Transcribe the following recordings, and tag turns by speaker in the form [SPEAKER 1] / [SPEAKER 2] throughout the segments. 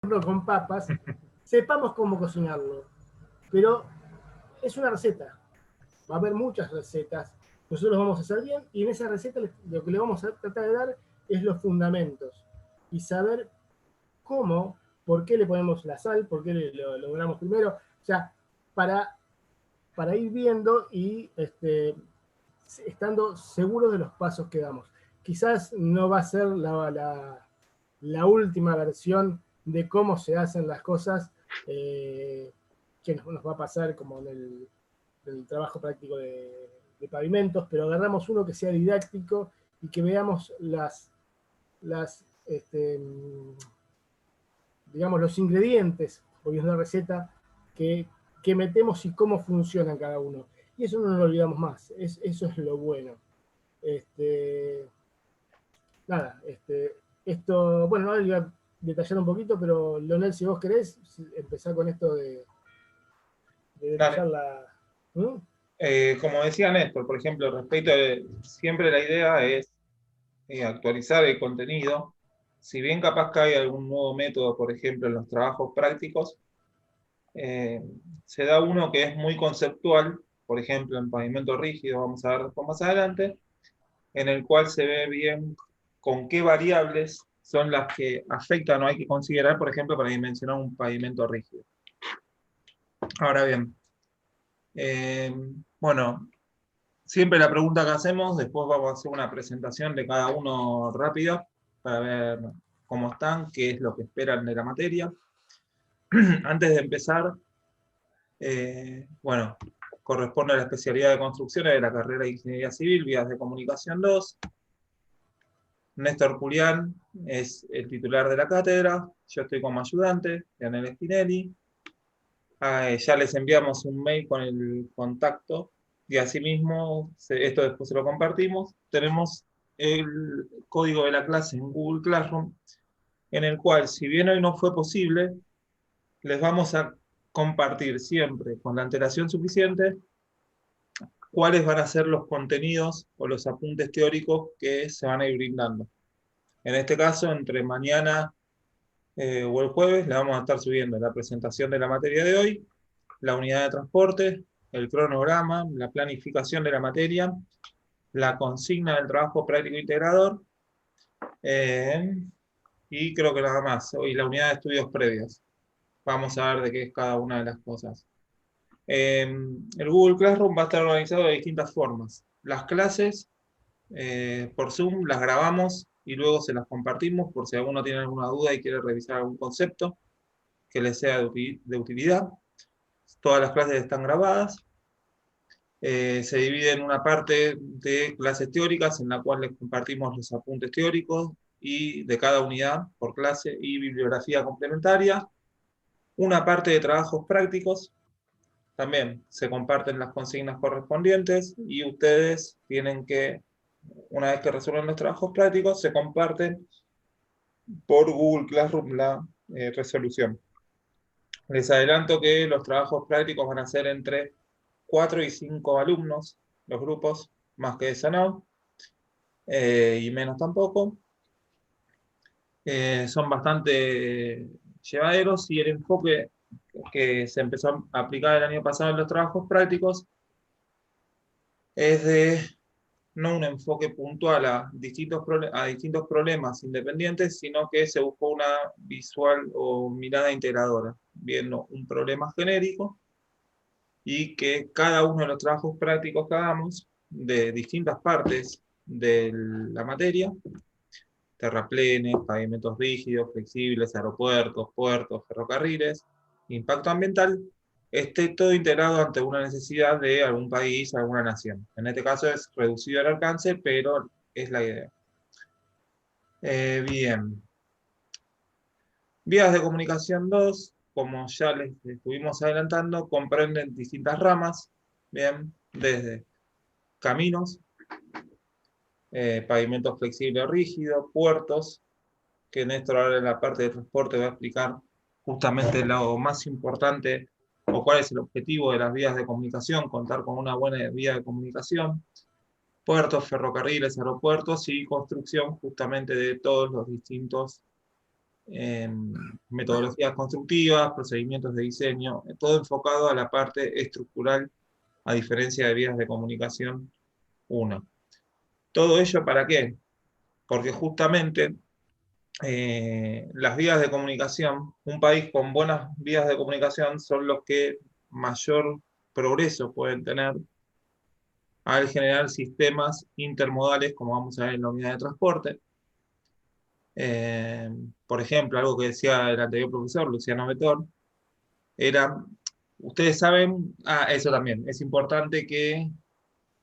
[SPEAKER 1] con papas, sepamos cómo cocinarlo. Pero es una receta. Va a haber muchas recetas. Nosotros vamos a hacer bien y en esa receta lo que le vamos a tratar de dar es los fundamentos y saber cómo, por qué le ponemos la sal, por qué lo logramos primero. O sea, para, para ir viendo y estando seguros de los pasos que damos. Quizás no va a ser la última versión de cómo se hacen las cosas que nos va a pasar como en el trabajo práctico de pavimentos, pero agarramos uno que sea didáctico y que veamos las digamos, los ingredientes, porque es una receta que metemos y cómo funcionan cada uno. Y eso no lo olvidamos más, eso es lo bueno. Nada, esto, bueno, ahora le voy a detallar un poquito, pero Leonel, si vos querés, empezar con esto de detallar
[SPEAKER 2] Dale.
[SPEAKER 1] la... ¿Mm?
[SPEAKER 2] Como decía Néstor, por ejemplo, respecto de, siempre la idea es actualizar el contenido. Si bien capaz que hay algún nuevo método, por ejemplo, en los trabajos prácticos, eh, se da uno que es muy conceptual, por ejemplo, en pavimento rígido, vamos a ver después más adelante, en el cual se ve bien con qué variables son las que afectan o hay que considerar, por ejemplo, para dimensionar un pavimento rígido. Ahora bien, eh, bueno, siempre la pregunta que hacemos, después vamos a hacer una presentación de cada uno rápida para ver cómo están, qué es lo que esperan de la materia. Antes de empezar, bueno, corresponde a la especialidad de construcciones de la carrera de Ingeniería Civil, Vías de Comunicación 2. Néstor Julián es el titular de la cátedra, yo estoy como ayudante, Leonel Spinelli. Ya les enviamos un mail con el contacto y asimismo, esto después se lo compartimos. Tenemos el código de la clase en Google Classroom, en el cual, si bien hoy no fue posible, les vamos a compartir siempre con la antelación suficiente cuáles van a ser los contenidos o los apuntes teóricos que se van a ir brindando. En este caso, entre mañana o el jueves, le vamos a estar subiendo la presentación de la materia de hoy, la unidad de transporte, el cronograma, la planificación de la materia, la consigna del trabajo práctico integrador, eh, y creo que nada más, y la unidad de estudios previos. Vamos a ver de qué es cada una de las cosas. El Google Classroom va a estar organizado de distintas formas. Las clases por Zoom las grabamos y luego se las compartimos por si alguno tiene alguna duda y quiere revisar algún concepto que les sea de utilidad. Todas las clases están grabadas. Se divide en una parte de clases teóricas en la cual les compartimos los apuntes teóricos y de cada unidad por clase y bibliografía complementaria. Una parte de trabajos prácticos, también se comparten las consignas correspondientes y ustedes tienen que, una vez que resuelven los trabajos prácticos, se comparten por Google Classroom la resolución. Les adelanto que los trabajos prácticos van a ser entre 4 y 5 alumnos, los grupos, más que eso no, y menos tampoco. Son bastante llevaderos y el enfoque que se empezó a aplicar el año pasado en los trabajos prácticos es de no un enfoque puntual a distintos problemas independientes, sino que se buscó una visual o mirada integradora, viendo un problema genérico y que cada uno de los trabajos prácticos que hagamos de distintas partes de la materia, terraplenes, pavimentos rígidos, flexibles, aeropuertos, puertos, ferrocarriles, impacto ambiental, esté todo integrado ante una necesidad de algún país, alguna nación. En este caso es reducido el alcance, pero es la idea. Bien. Vías de comunicación 2, como ya les estuvimos adelantando, comprenden distintas ramas, bien, desde caminos, pavimentos flexibles o rígidos, puertos, que Néstor ahora en la parte de transporte va a explicar justamente lo más importante o cuál es el objetivo de las vías de comunicación, contar con una buena vía de comunicación, puertos, ferrocarriles, aeropuertos y construcción justamente de todos los distintos metodologías constructivas, procedimientos de diseño, todo enfocado a la parte estructural, a diferencia de vías de comunicación 1. ¿Todo ello para qué? Porque justamente las vías de comunicación, un país con buenas vías de comunicación son los que mayor progreso pueden tener al generar sistemas intermodales, como vamos a ver en la unidad de transporte. Por ejemplo, algo que decía el anterior profesor, Luciano Betor, era, ustedes saben, eso también, es importante que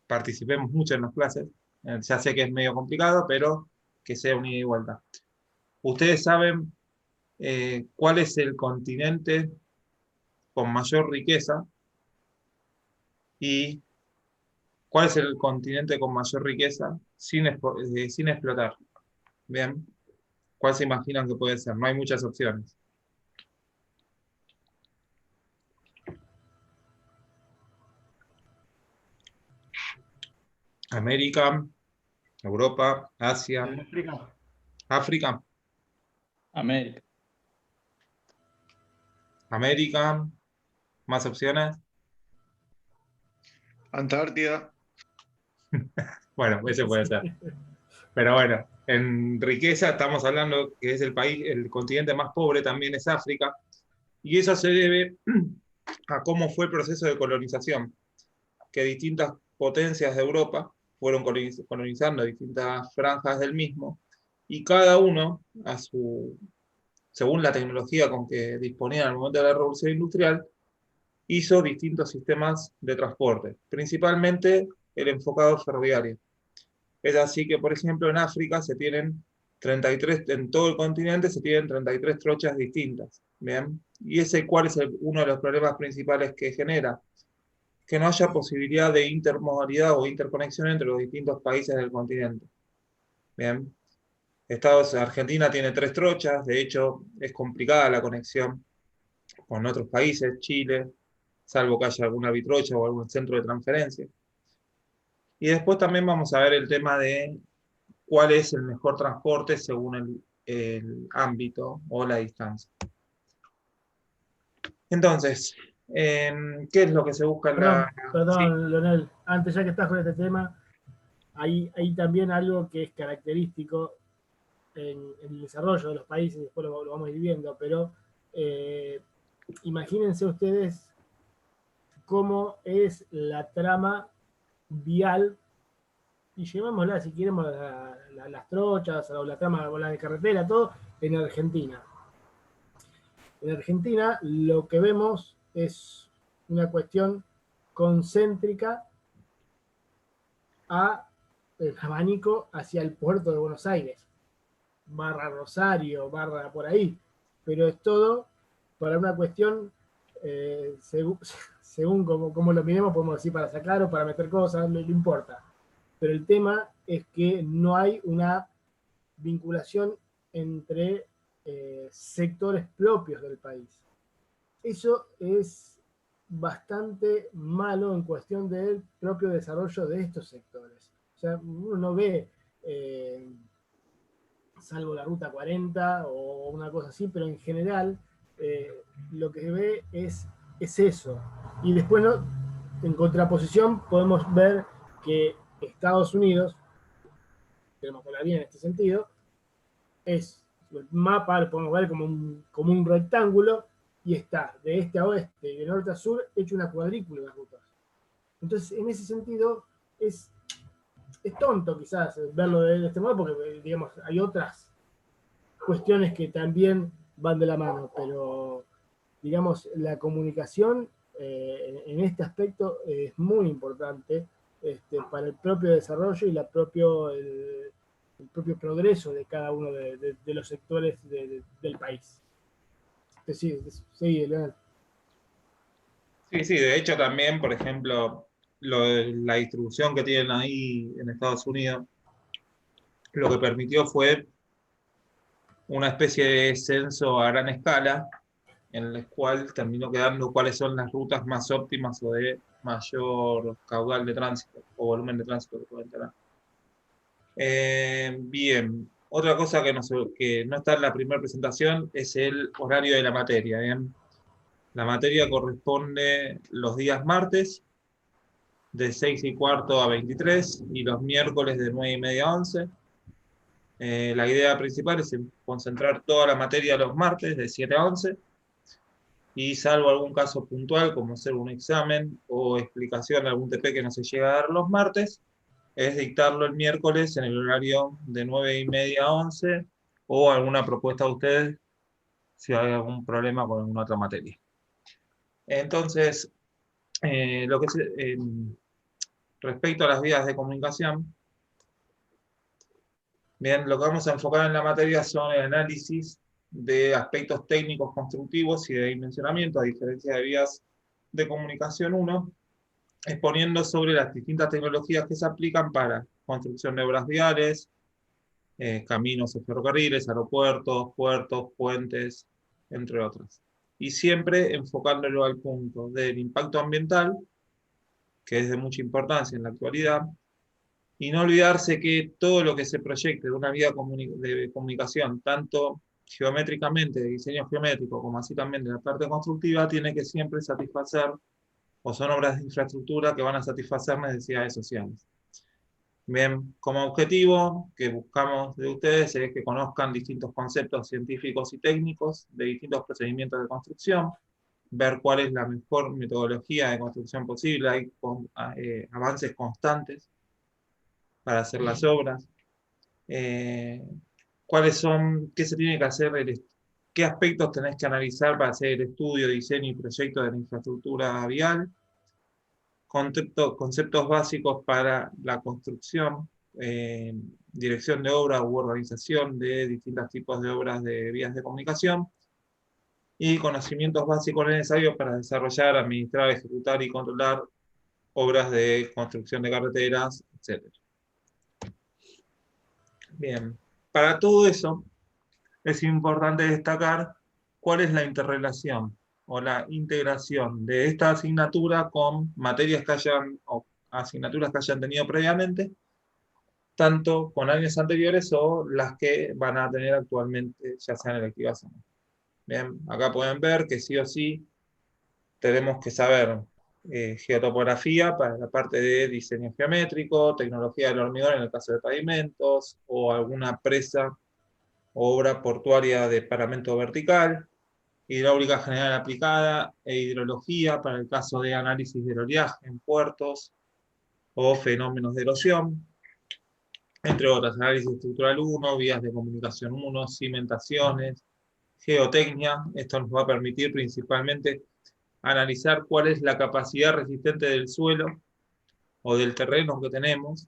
[SPEAKER 2] participemos mucho en las clases. Ya sé que es medio complicado, pero que sea un ida y vuelta. Ustedes saben cuál es el continente con mayor riqueza y cuál es el continente con mayor riqueza sin explotar. Bien, ¿cuál se imaginan que puede ser? No hay muchas opciones. América, Europa, Asia,
[SPEAKER 3] África.
[SPEAKER 2] África,
[SPEAKER 3] América.
[SPEAKER 2] América, más opciones.
[SPEAKER 4] Antártida.
[SPEAKER 2] Bueno, ese puede ser. Pero bueno, en riqueza estamos hablando que es el país, el continente más pobre también es África, y eso se debe a cómo fue el proceso de colonización, que distintas potencias de Europa fueron colonizando distintas franjas del mismo, y cada uno, según la tecnología con que disponía en el momento de la revolución industrial, hizo distintos sistemas de transporte, principalmente el enfocado ferroviario. Es así que, por ejemplo, en África se tienen 33, en todo el continente se tienen 33 trochas distintas. ¿Bien? ¿Y cuál es uno de los problemas principales que genera? Que no haya posibilidad de intermodalidad o interconexión entre los distintos países del continente. ¿Bien? Argentina tiene 3 trochas, de hecho es complicada la conexión con otros países, Chile, salvo que haya alguna bitrocha o algún centro de transferencia. Y después también vamos a ver el tema de cuál es el mejor transporte según el ámbito o la distancia. Entonces, ¿qué es lo que se busca en la...
[SPEAKER 1] Perdón, Leonel, antes ya que estás con este tema, hay también algo que es característico en el desarrollo de los países, después lo vamos a ir viendo, pero imagínense ustedes cómo es la trama vial, y llevémosla si queremos las trochas o la trama o la de carretera, todo en Argentina. En Argentina lo que vemos es una cuestión concéntrica a el abanico hacia el puerto de Buenos Aires, barra Rosario, barra por ahí, pero es todo para una cuestión, según como lo miremos, podemos decir para sacar o para meter cosas, no importa. Pero el tema es que no hay una vinculación entre sectores propios del país. Eso es bastante malo en cuestión del propio desarrollo de estos sectores. O sea, uno no ve, salvo la Ruta 40 o una cosa así, pero en general lo que se ve es eso. Y después, ¿no? En contraposición, podemos ver que Estados Unidos, tenemos que hablar bien en este sentido, es el mapa, lo podemos ver como un rectángulo, y está de este a oeste y de norte a sur hecho una cuadrícula de las rutas. Entonces, en ese sentido, es tonto quizás verlo de este modo, porque digamos, hay otras cuestiones que también van de la mano, pero digamos, la comunicación en este aspecto es muy importante para el propio desarrollo y el propio progreso de cada uno de los sectores del país. Sí, Leonel.
[SPEAKER 2] Sí, de hecho también, por ejemplo, la distribución que tienen ahí en Estados Unidos, lo que permitió fue una especie de censo a gran escala, en el cual terminó quedando cuáles son las rutas más óptimas o de mayor caudal de tránsito o volumen de tránsito que pueden tener. Bien, Otra cosa que no está en la primera presentación es el horario de la materia. ¿Bien? La materia corresponde los días martes de 6:15 a 23 y los miércoles de 9:30 a 11. La idea principal es concentrar toda la materia los martes de 7 a 11 y salvo algún caso puntual como hacer un examen o explicación de algún TP que no se llega a dar los martes, es dictarlo el miércoles en el horario de 9:30 a 11 o alguna propuesta de ustedes si hay algún problema con alguna otra materia. Entonces, respecto a las vías de comunicación, bien, lo que vamos a enfocar en la materia son el análisis de aspectos técnicos constructivos y de dimensionamiento, a diferencia de vías de comunicación 1, exponiendo sobre las distintas tecnologías que se aplican para construcción de obras viales, caminos o ferrocarriles, aeropuertos, puertos, puentes, entre otros. Y siempre enfocándolo al punto del impacto ambiental, que es de mucha importancia en la actualidad, y no olvidarse que todo lo que se proyecte de una vía de comunicación, tanto geométricamente, de diseño geométrico, como así también de la parte constructiva, tiene que siempre satisfacer, o son obras de infraestructura que van a satisfacer necesidades sociales. Bien, como objetivo que buscamos de ustedes es que conozcan distintos conceptos científicos y técnicos de distintos procedimientos de construcción, ver cuál es la mejor metodología de construcción posible, hay avances constantes para hacer las obras, qué se tiene que hacer, qué aspectos tenés que analizar para hacer el estudio, diseño y proyecto de la infraestructura vial, conceptos básicos para la construcción, dirección de obra u organización de distintos tipos de obras de vías de comunicación, y conocimientos básicos necesarios para desarrollar, administrar, ejecutar y controlar obras de construcción de carreteras, etc. Bien, para todo eso es importante destacar cuál es la interrelación o la integración de esta asignatura con materias o asignaturas que hayan tenido previamente, tanto con años anteriores o las que van a tener actualmente, ya sean electivas o no. Bien, acá pueden ver que sí o sí tenemos que saber geotopografía para la parte de diseño geométrico, tecnología del hormigón en el caso de pavimentos, o alguna presa o obra portuaria de paramento vertical, hidráulica general aplicada e hidrología para el caso de análisis del oleaje en puertos o fenómenos de erosión, entre otras, análisis estructural 1, vías de comunicación 1, cimentaciones, geotecnia. Esto nos va a permitir principalmente analizar cuál es la capacidad resistente del suelo o del terreno que tenemos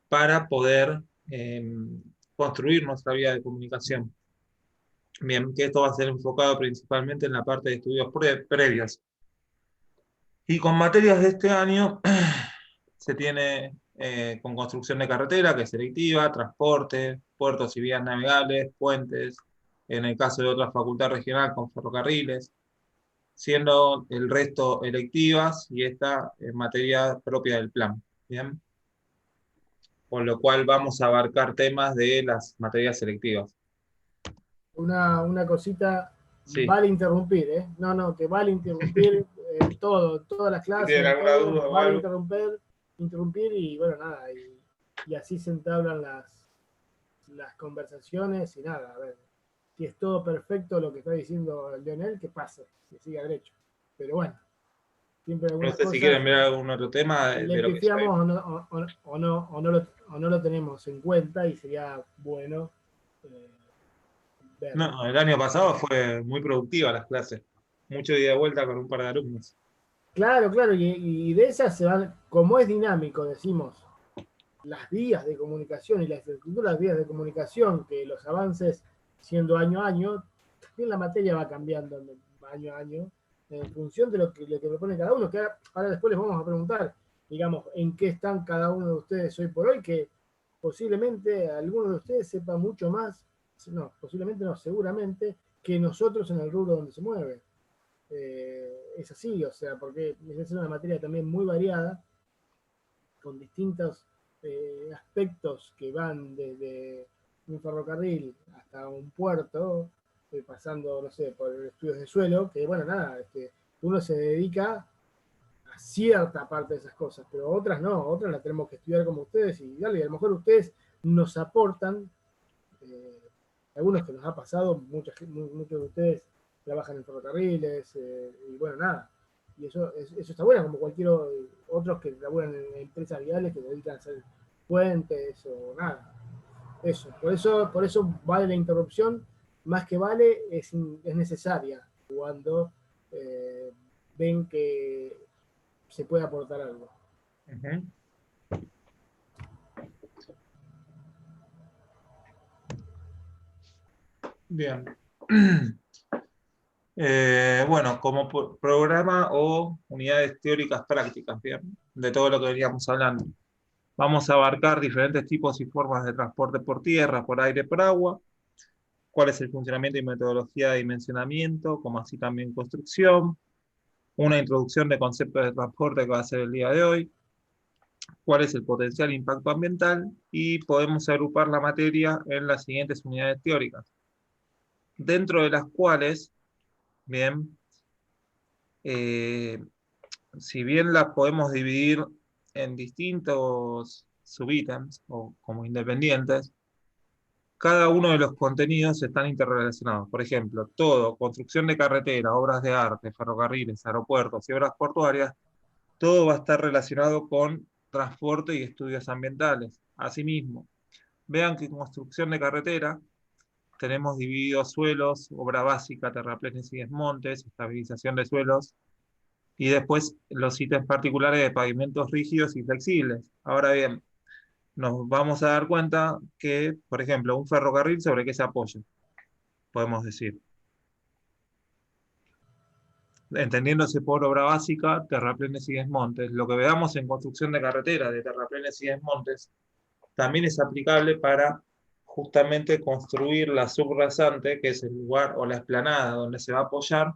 [SPEAKER 2] para poder construir nuestra vía de comunicación. Bien, que esto va a ser enfocado principalmente en la parte de estudios previos. Y con materias de este año se tiene con construcción de carretera, que es selectiva, transporte, puertos y vías navegables, puentes, en el caso de otra facultad regional con ferrocarriles, siendo el resto electivas y esta en materia propia del plan. ¿Bien? Con lo cual vamos a abarcar temas de las materias selectivas.
[SPEAKER 1] Una cosita,
[SPEAKER 2] Sí.
[SPEAKER 1] vale interrumpir, ¿eh? No, que vale interrumpir todas las clases,
[SPEAKER 2] Si tienen alguna
[SPEAKER 1] todo,
[SPEAKER 2] duda o
[SPEAKER 1] vale
[SPEAKER 2] algo.
[SPEAKER 1] interrumpir y bueno, nada, y así se entablan las conversaciones y nada, a ver, si es todo perfecto lo que está diciendo Leonel, que pase, que siga derecho. Pero bueno, siempre
[SPEAKER 2] No
[SPEAKER 1] algunas
[SPEAKER 2] sé si
[SPEAKER 1] cosas
[SPEAKER 2] quieren ver algún otro tema
[SPEAKER 1] le
[SPEAKER 2] de lo que ya
[SPEAKER 1] pifiamos
[SPEAKER 2] vimos.
[SPEAKER 1] o no lo tenemos en cuenta y sería bueno ver.
[SPEAKER 2] No, el año pasado fue muy productiva las clases. Mucho ida y vuelta con un par de alumnos.
[SPEAKER 1] Claro, y de esas se van, como es dinámico, decimos, las vías de comunicación y la estructura de las vías de comunicación, que los avances siendo año a año, también la materia va cambiando año a año, en función de lo que propone cada uno, que ahora después les vamos a preguntar, digamos, en qué están cada uno de ustedes hoy por hoy, que posiblemente alguno de ustedes sepa mucho más, no, posiblemente no, seguramente, que nosotros en el rubro donde se mueve. Es así, o sea, porque es una materia también muy variada, con distintos aspectos que van desde un ferrocarril hasta un puerto, pasando, no sé, por estudios de suelo, que bueno, nada, uno se dedica a cierta parte de esas cosas, pero otras no, otras las tenemos que estudiar como ustedes y dale, a lo mejor ustedes nos aportan, eh, algunos que nos ha pasado, muchos de ustedes trabajan en ferrocarriles, y bueno, nada, y eso está bueno, como cualquier otros que trabajan en empresas viales que se dedican a hacer puentes o nada. Eso, por eso vale la interrupción, más que vale, es necesaria cuando eh, ven que se puede aportar algo.
[SPEAKER 2] Ujú. Bien. Bueno, como programa o unidades teóricas prácticas, bien, de todo lo que veníamos hablando. Vamos a abarcar diferentes tipos y formas de transporte por tierra, por aire, por agua, cuál es el funcionamiento y metodología de dimensionamiento, como así también construcción, una introducción de conceptos de transporte que va a ser el día de hoy, cuál es el potencial impacto ambiental, y podemos agrupar la materia en las siguientes unidades teóricas, dentro de las cuales, bien, si bien las podemos dividir en distintos subítems o como independientes, cada uno de los contenidos están interrelacionados. Por ejemplo, todo, construcción de carretera, obras de arte, ferrocarriles, aeropuertos y obras portuarias, todo va a estar relacionado con transporte y estudios ambientales. Asimismo, vean que en construcción de carretera tenemos divididos suelos, obra básica, terraplenes y desmontes, estabilización de suelos, y después los ítems particulares de pavimentos rígidos y flexibles. Ahora bien, nos vamos a dar cuenta que, por ejemplo, un ferrocarril, ¿sobre qué se apoya? Podemos decir. Entendiéndose por obra básica, terraplenes y desmontes. Lo que veamos en construcción de carretera, de terraplenes y desmontes, también es aplicable para justamente construir la subrasante, que es el lugar o la explanada donde se va a apoyar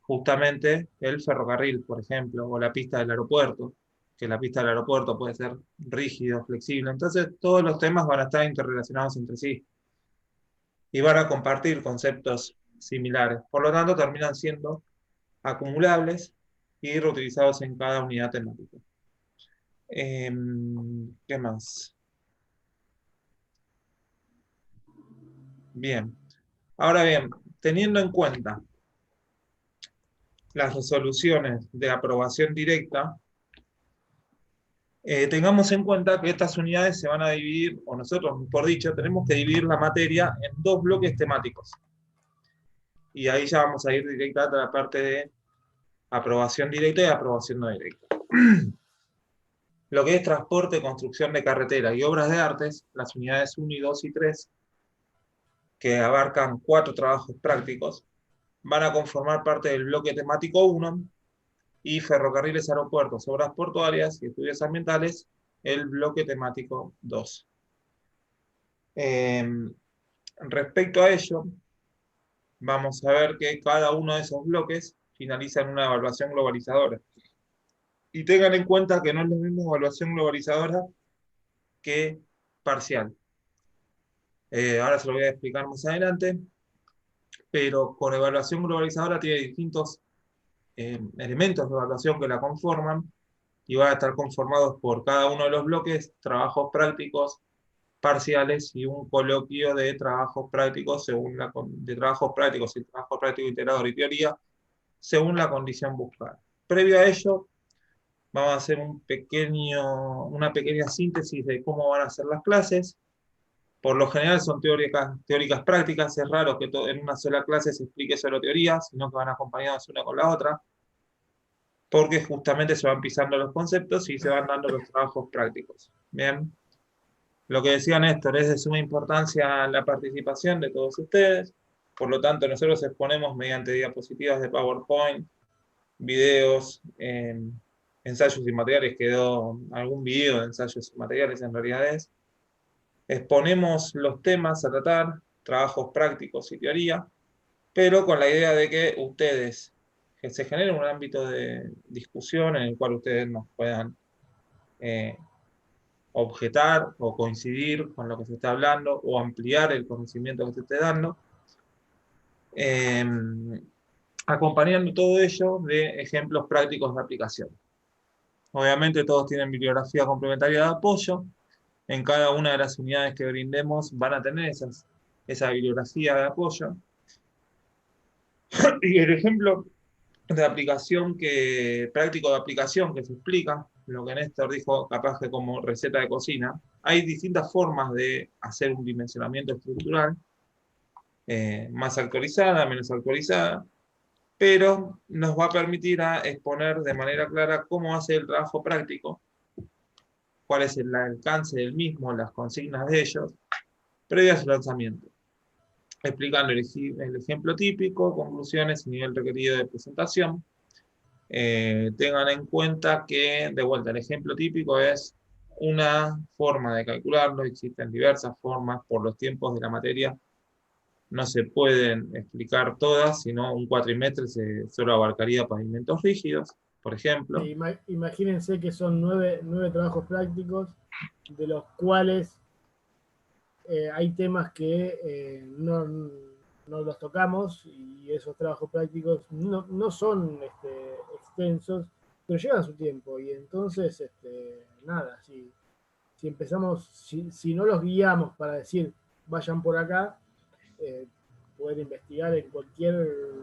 [SPEAKER 2] justamente el ferrocarril, por ejemplo, o la pista del aeropuerto, que la pista del aeropuerto puede ser rígido, flexible. Entonces, todos los temas van a estar interrelacionados entre sí y van a compartir conceptos similares. Por lo tanto, terminan siendo acumulables y reutilizados en cada unidad temática. ¿Qué más? Bien. Ahora bien, teniendo en cuenta las resoluciones de aprobación directa, tengamos en cuenta que estas unidades se van a dividir, o nosotros, por dicho, tenemos que dividir la materia en dos bloques temáticos. Y ahí ya vamos a ir directamente a la parte de aprobación directa y aprobación no directa. Lo que es transporte, construcción de carretera y obras de artes, las unidades 1 y 2 y 3, que abarcan 4 trabajos prácticos, van a conformar parte del bloque temático 1, y ferrocarriles, aeropuertos, obras portuarias y estudios ambientales, el bloque temático 2. Respecto a ello, vamos a ver que cada uno de esos bloques finaliza en una evaluación globalizadora. Y tengan en cuenta que no es lo mismo evaluación globalizadora que parcial. Ahora se lo voy a explicar más adelante, pero con evaluación globalizadora tiene distintos elementos de evaluación que la conforman y van a estar conformados por cada uno de los bloques, trabajos prácticos, parciales y un coloquio de trabajos prácticos de trabajos prácticos y trabajo práctico integrador y teoría según la condición buscada. Previo a ello, vamos a hacer una pequeña síntesis de cómo van a ser las clases. Por lo general son teóricas prácticas, es raro que en una sola clase se explique solo teoría, sino que van acompañadas una con la otra, porque justamente se van pisando los conceptos y se van dando los trabajos prácticos. Bien. Lo que decía Néstor, es de suma importancia la participación de todos ustedes, por lo tanto nosotros exponemos mediante diapositivas de PowerPoint, videos, ensayos y materiales, quedó algún video de ensayos y materiales en realidad es. Exponemos los temas a tratar, trabajos prácticos y teoría, pero con la idea de que ustedes, que se genere un ámbito de discusión en el cual ustedes nos puedan objetar o coincidir con lo que se está hablando o ampliar el conocimiento que se esté dando, acompañando todo ello de ejemplos prácticos de aplicación. Obviamente todos tienen bibliografía complementaria de apoyo. En cada una de las unidades que brindemos van a tener esa bibliografía de apoyo. Y el ejemplo de aplicación práctico de aplicación que se explica, lo que Néstor dijo capaz que como receta de cocina, hay distintas formas de hacer un dimensionamiento estructural, más actualizada, menos actualizada, pero nos va a permitir exponer de manera clara cómo hace el trabajo práctico, cuál es el alcance del mismo, las consignas de ellos, previo a su lanzamiento, explicando el ejemplo típico, conclusiones y nivel requerido de presentación. Tengan en cuenta que, de vuelta, el ejemplo típico es una forma de calcularlo, existen diversas formas, por los tiempos de la materia no se pueden explicar todas, sino un cuatrimestre solo abarcaría pavimentos rígidos, por ejemplo.
[SPEAKER 1] Imagínense que son 9 trabajos prácticos, de los cuales hay temas que no los tocamos, y esos trabajos prácticos no son extensos, pero llevan su tiempo, y entonces, nada, si empezamos, si no los guiamos para decir, vayan por acá, poder investigar en cualquier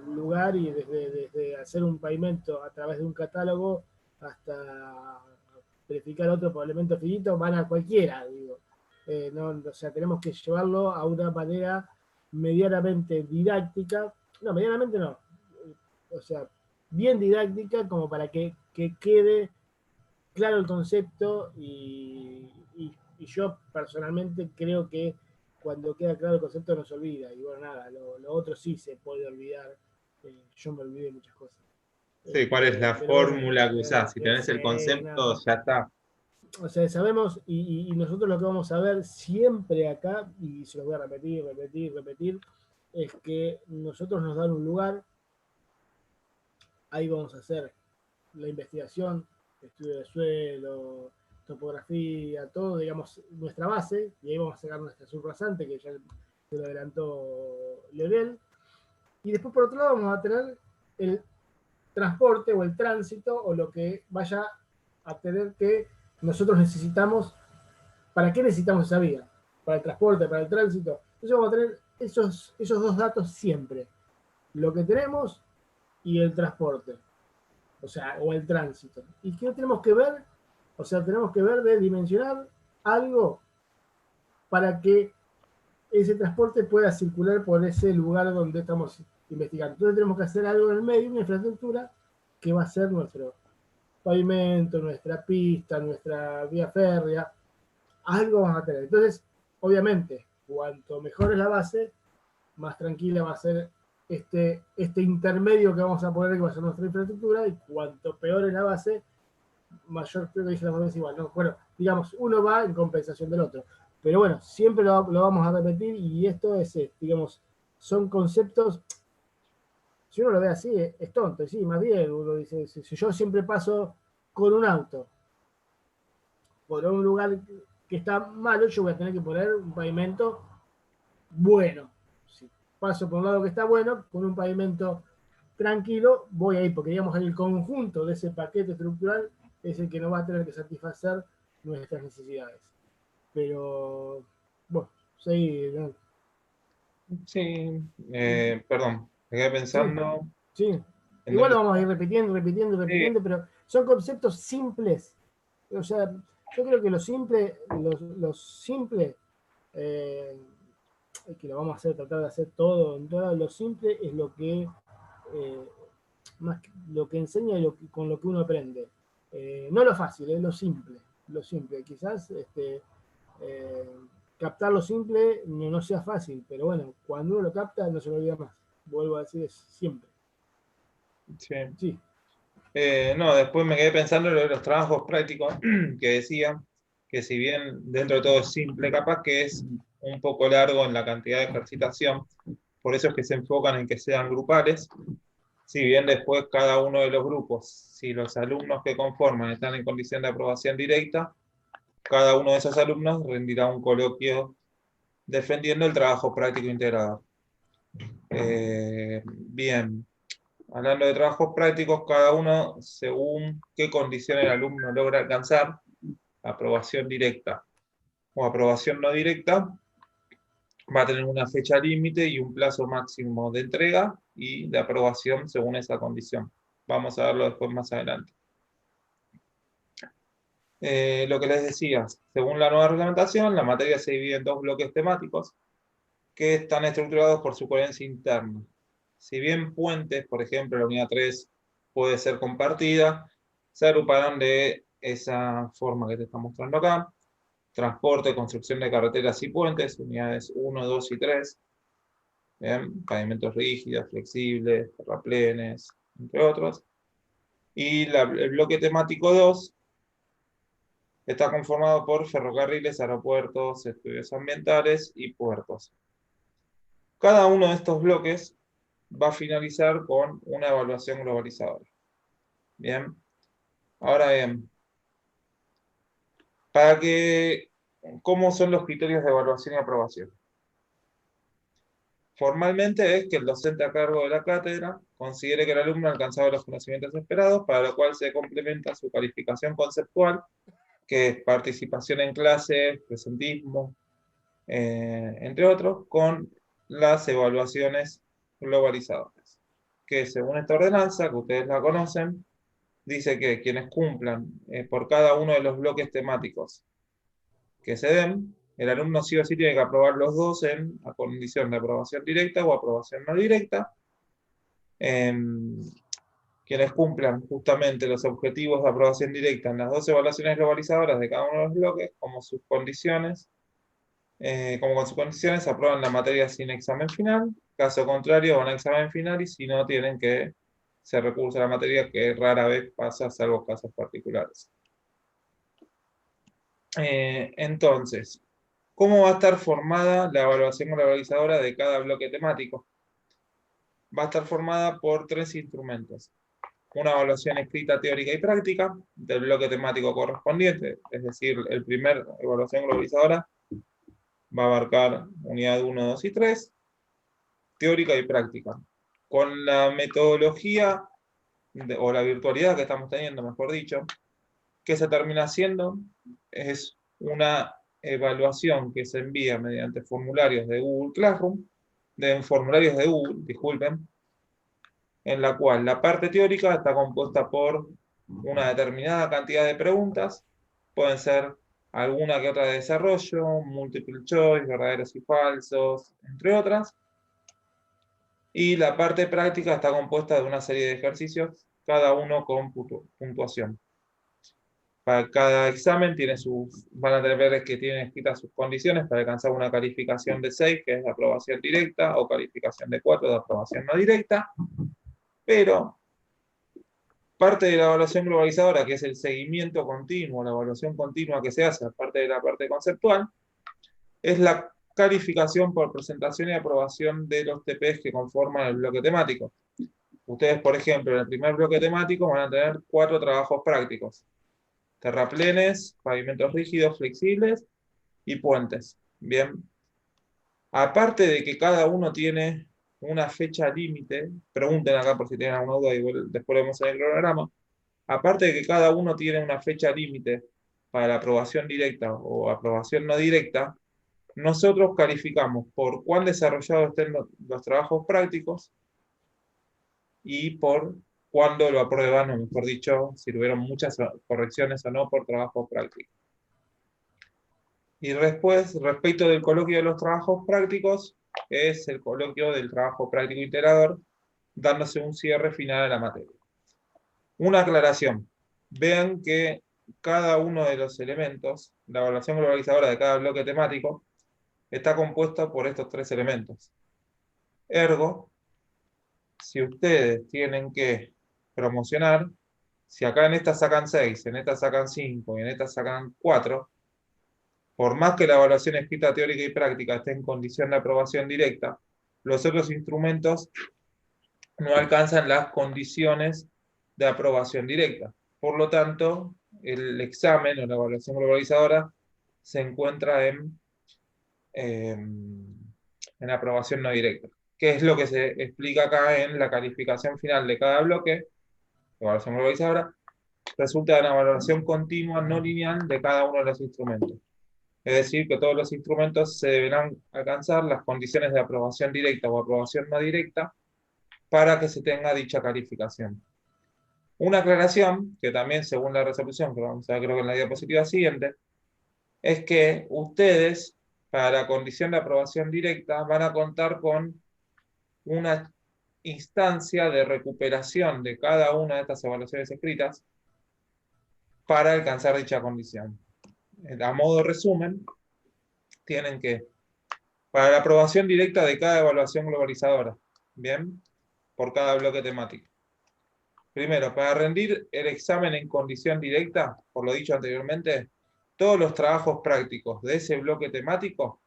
[SPEAKER 1] lugar, y desde hacer un pavimento a través de un catálogo hasta verificar otro por elemento finito, van a cualquiera, digo. O sea, tenemos que llevarlo a una manera medianamente didáctica, no, medianamente no, o sea, bien didáctica, como para que quede claro el concepto, y yo personalmente creo que cuando queda claro el concepto no se olvida, y bueno, nada, lo otro sí se puede olvidar. Yo me olvidé de muchas cosas.
[SPEAKER 2] Sí, ¿cuál es la
[SPEAKER 1] Pero bueno,
[SPEAKER 2] fórmula que usás? Si tenés el concepto, ya está.
[SPEAKER 1] O sea, sabemos, y nosotros lo que vamos a ver siempre acá, y se los voy a repetir, es que nosotros nos dan un lugar, ahí vamos a hacer la investigación, estudio de suelo, topografía, todo, digamos, nuestra base, y ahí vamos a sacar nuestra subrasante, que ya se lo adelantó Leonel, y después por otro lado vamos a tener el transporte o el tránsito, o lo que vaya a tener que nosotros necesitamos. ¿Para qué necesitamos esa vía? Para el transporte, para el tránsito. Entonces vamos a tener esos 2 datos siempre, lo que tenemos y el transporte, o sea, o el tránsito. ¿Y qué tenemos que ver? O sea, tenemos que ver de dimensionar algo para que ese transporte pueda circular por ese lugar donde estamos investigando. Entonces tenemos que hacer algo en el medio, una infraestructura que va a ser nuestro pavimento, nuestra pista, nuestra vía férrea, algo vamos a tener. Entonces, obviamente, cuanto mejor es la base, más tranquila va a ser este intermedio que vamos a poner, que va a ser nuestra infraestructura, y cuanto peor es la base, mayor, creo que dije las dos veces igual, ¿no? Bueno, digamos, uno va en compensación del otro. Pero bueno, siempre lo vamos a repetir, y esto es, digamos, son conceptos, si uno lo ve así, es tonto, y sí, más bien, uno dice, si yo siempre paso con un auto por un lugar que está malo, yo voy a tener que poner un pavimento bueno. Si paso por un lado que está bueno, con un pavimento tranquilo, voy a ir, porque digamos el conjunto de ese paquete estructural es el que nos va a tener que satisfacer nuestras necesidades. Pero, bueno, sí, ¿no?
[SPEAKER 2] Sí, perdón, me quedé pensando.
[SPEAKER 1] Sí. Igual lo vamos a ir repitiendo,
[SPEAKER 2] Sí.
[SPEAKER 1] pero son conceptos simples. O sea, yo creo que lo simple, que lo vamos a hacer, tratar de hacer todo lo simple es lo que más lo que enseña y con lo que uno aprende. No lo fácil, es lo simple. Quizás captar lo simple no sea fácil, pero bueno, cuando uno lo capta no se lo olvida más. Vuelvo a decir, es siempre.
[SPEAKER 2] Sí.
[SPEAKER 1] Sí.
[SPEAKER 2] No, después me quedé pensando en lo de los trabajos prácticos que decía, que si bien dentro de todo es simple, capaz que es un poco largo en la cantidad de ejercitación, por eso es que se enfocan en que sean grupales, si bien después cada uno de los grupos, si los alumnos que conforman están en condición de aprobación directa, cada uno de esos alumnos rendirá un coloquio defendiendo el trabajo práctico integrador. Bien, hablando de trabajos prácticos, cada uno según qué condición el alumno logra alcanzar, aprobación directa o aprobación no directa, va a tener una fecha límite y un plazo máximo de entrega y de aprobación según esa condición. Vamos a verlo después más adelante. Lo que les decía, según la nueva reglamentación, la materia se divide en dos bloques temáticos que están estructurados por su coherencia interna. Si bien puentes, por ejemplo, la unidad 3 puede ser compartida, se agruparán de esa forma que te está mostrando acá. Transporte, construcción de carreteras y puentes, unidades 1, 2 y 3. Bien, pavimentos rígidos, flexibles, terraplenes, entre otros. Y el bloque temático 2 está conformado por ferrocarriles, aeropuertos, estudios ambientales y puertos. Cada uno de estos bloques va a finalizar con una evaluación globalizadora. Bien, ahora bien, ¿cómo son los criterios de evaluación y aprobación? Formalmente es que el docente a cargo de la cátedra considere que el alumno ha alcanzado los conocimientos esperados, para lo cual se complementa su calificación conceptual, que es participación en clase, presentismo, entre otros, con las evaluaciones globalizadoras, que según esta ordenanza, que ustedes la conocen, dice que quienes cumplan por cada uno de los bloques temáticos que se den, el alumno sí o sí tiene que aprobar los dos a condición de aprobación directa o aprobación no directa. Quienes cumplan justamente los objetivos de aprobación directa en las dos evaluaciones globalizadoras de cada uno de los bloques, como con sus condiciones, aprueban la materia sin examen final. Caso contrario, van a examen final y si no, tienen que se recursa a la materia, que rara vez pasa, salvo casos particulares. Entonces, ¿cómo va a estar formada la evaluación globalizadora de cada bloque temático? Va a estar formada por tres instrumentos. Una evaluación escrita, teórica y práctica del bloque temático correspondiente, es decir, el primer evaluación globalizadora va a abarcar unidad 1, 2 y 3, teórica y práctica. Con la metodología o la virtualidad que estamos teniendo, mejor dicho, que se termina haciendo es una evaluación que se envía mediante formularios de Google Classroom, disculpen, en la cual la parte teórica está compuesta por una determinada cantidad de preguntas, pueden ser alguna que otra de desarrollo, multiple choice, verdaderos y falsos, entre otras. Y la parte práctica está compuesta de una serie de ejercicios, cada uno con puntuación. Para cada examen van a tener que tienen escritas sus condiciones para alcanzar una calificación de 6, que es de aprobación directa, o calificación de 4, de aprobación no directa. Pero parte de la evaluación globalizadora, que es el seguimiento continuo, la evaluación continua que se hace, aparte de la parte conceptual, es la calificación por presentación y aprobación de los TPs que conforman el bloque temático. Ustedes, por ejemplo, en el primer bloque temático van a tener 4 trabajos prácticos: terraplenes, pavimentos rígidos, flexibles y puentes. Bien. Aparte de que cada uno tiene una fecha límite, pregunten acá por si tienen alguna duda y después lo vemos en el cronograma. Aparte de que cada uno tiene una fecha límite para la aprobación directa o aprobación no directa, nosotros calificamos por cuán desarrollados estén los trabajos prácticos y por cuándo lo aprueban, o mejor dicho, si tuvieron muchas correcciones o no por trabajos prácticos. Y después, respecto del coloquio de los trabajos prácticos, es el coloquio del trabajo práctico integrador, dándose un cierre final a la materia. Una aclaración. Vean que cada uno de los elementos, la evaluación globalizadora de cada bloque temático, está compuesta por estos 3 elementos. Ergo, si ustedes tienen que promocionar, si acá en esta sacan 6, en esta sacan 5 y en esta sacan 4, por más que la evaluación escrita, teórica y práctica esté en condición de aprobación directa, los otros instrumentos no alcanzan las condiciones de aprobación directa. Por lo tanto, el examen o la evaluación globalizadora se encuentra en aprobación no directa, que es lo que se explica acá en la calificación final de cada bloque, evaluación globalizadora, resulta de una valoración continua no lineal de cada uno de los instrumentos. Es decir, que todos los instrumentos se deberán alcanzar las condiciones de aprobación directa o aprobación no directa para que se tenga dicha calificación. Una aclaración, que también según la resolución, que vamos a ver creo que en la diapositiva siguiente, es que ustedes, para la condición de aprobación directa, van a contar con una instancia de recuperación de cada una de estas evaluaciones escritas para alcanzar dicha condición. A modo resumen, tienen que, para la aprobación directa de cada evaluación globalizadora, ¿bien? Por cada bloque temático. Primero, para rendir el examen en condición directa, por lo dicho anteriormente, todos los trabajos prácticos de ese bloque temático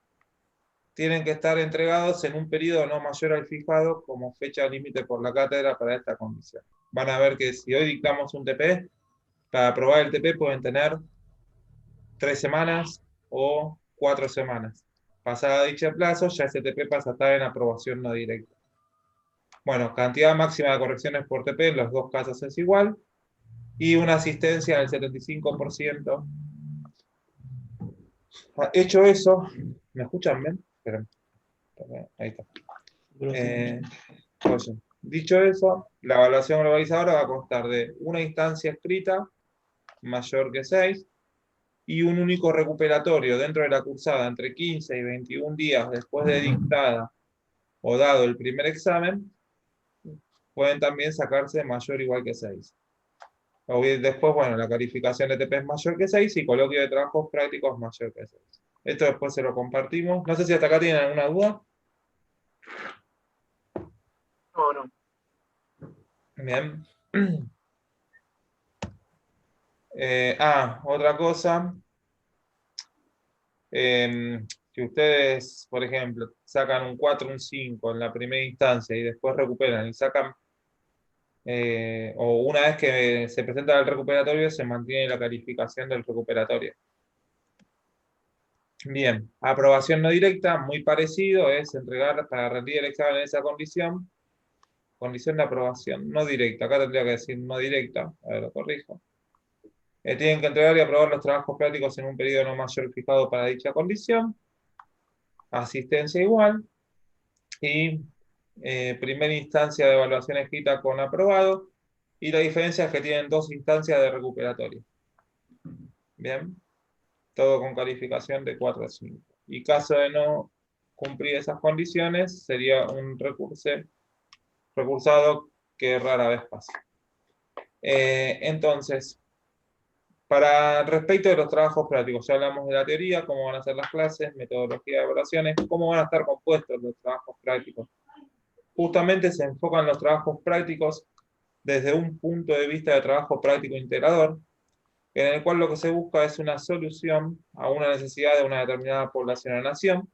[SPEAKER 2] tienen que estar entregados en un periodo no mayor al fijado como fecha límite por la cátedra para esta condición. Van a ver que si hoy dictamos un TP, para aprobar el TP pueden tener 3 semanas o 4 semanas. Pasada dicho plazo, ya ese TP pasa a estar en aprobación no directa. Bueno, cantidad máxima de correcciones por TP en los dos casos es igual. Y una asistencia del 75%. Hecho eso, ¿me escuchan bien? Esperen. Ahí está. Oye, dicho eso, la evaluación globalizadora va a constar de una instancia escrita mayor que 6 y un único recuperatorio dentro de la cursada entre 15 y 21 días después de dictada o dado el primer examen. Pueden también sacarse mayor o igual que 6. O bien después, bueno, la calificación de TP es mayor que 6 y coloquio de trabajos prácticos mayor que 6. Esto después se lo compartimos. No sé si hasta acá tienen alguna duda.
[SPEAKER 1] No, no.
[SPEAKER 2] Bien. Otra cosa. Si ustedes, por ejemplo, sacan un 4, un 5 en la primera instancia y después recuperan y sacan, o una vez que se presenta el recuperatorio, se mantiene la calificación del recuperatorio. Bien, aprobación no directa, muy parecido, es entregar para rendir el examen en esa condición. Condición de aprobación no directa, acá tendría que decir no directa, a ver, lo corrijo. Tienen que entregar y aprobar los trabajos prácticos en un periodo no mayor fijado para dicha condición. Asistencia igual. Y primera instancia de evaluación escrita con aprobado. Y la diferencia es que tienen 2 instancias de recuperatorio. Bien. Todo con calificación de 4 a 5. Y caso de no cumplir esas condiciones, sería un recursado que rara vez pasa. Entonces, para respecto de los trabajos prácticos, ya hablamos de la teoría, cómo van a ser las clases, metodología de evaluaciones, cómo van a estar compuestos los trabajos prácticos. Justamente se enfocan los trabajos prácticos desde un punto de vista de trabajo práctico integrador, en el cual lo que se busca es una solución a una necesidad de una determinada población o nación,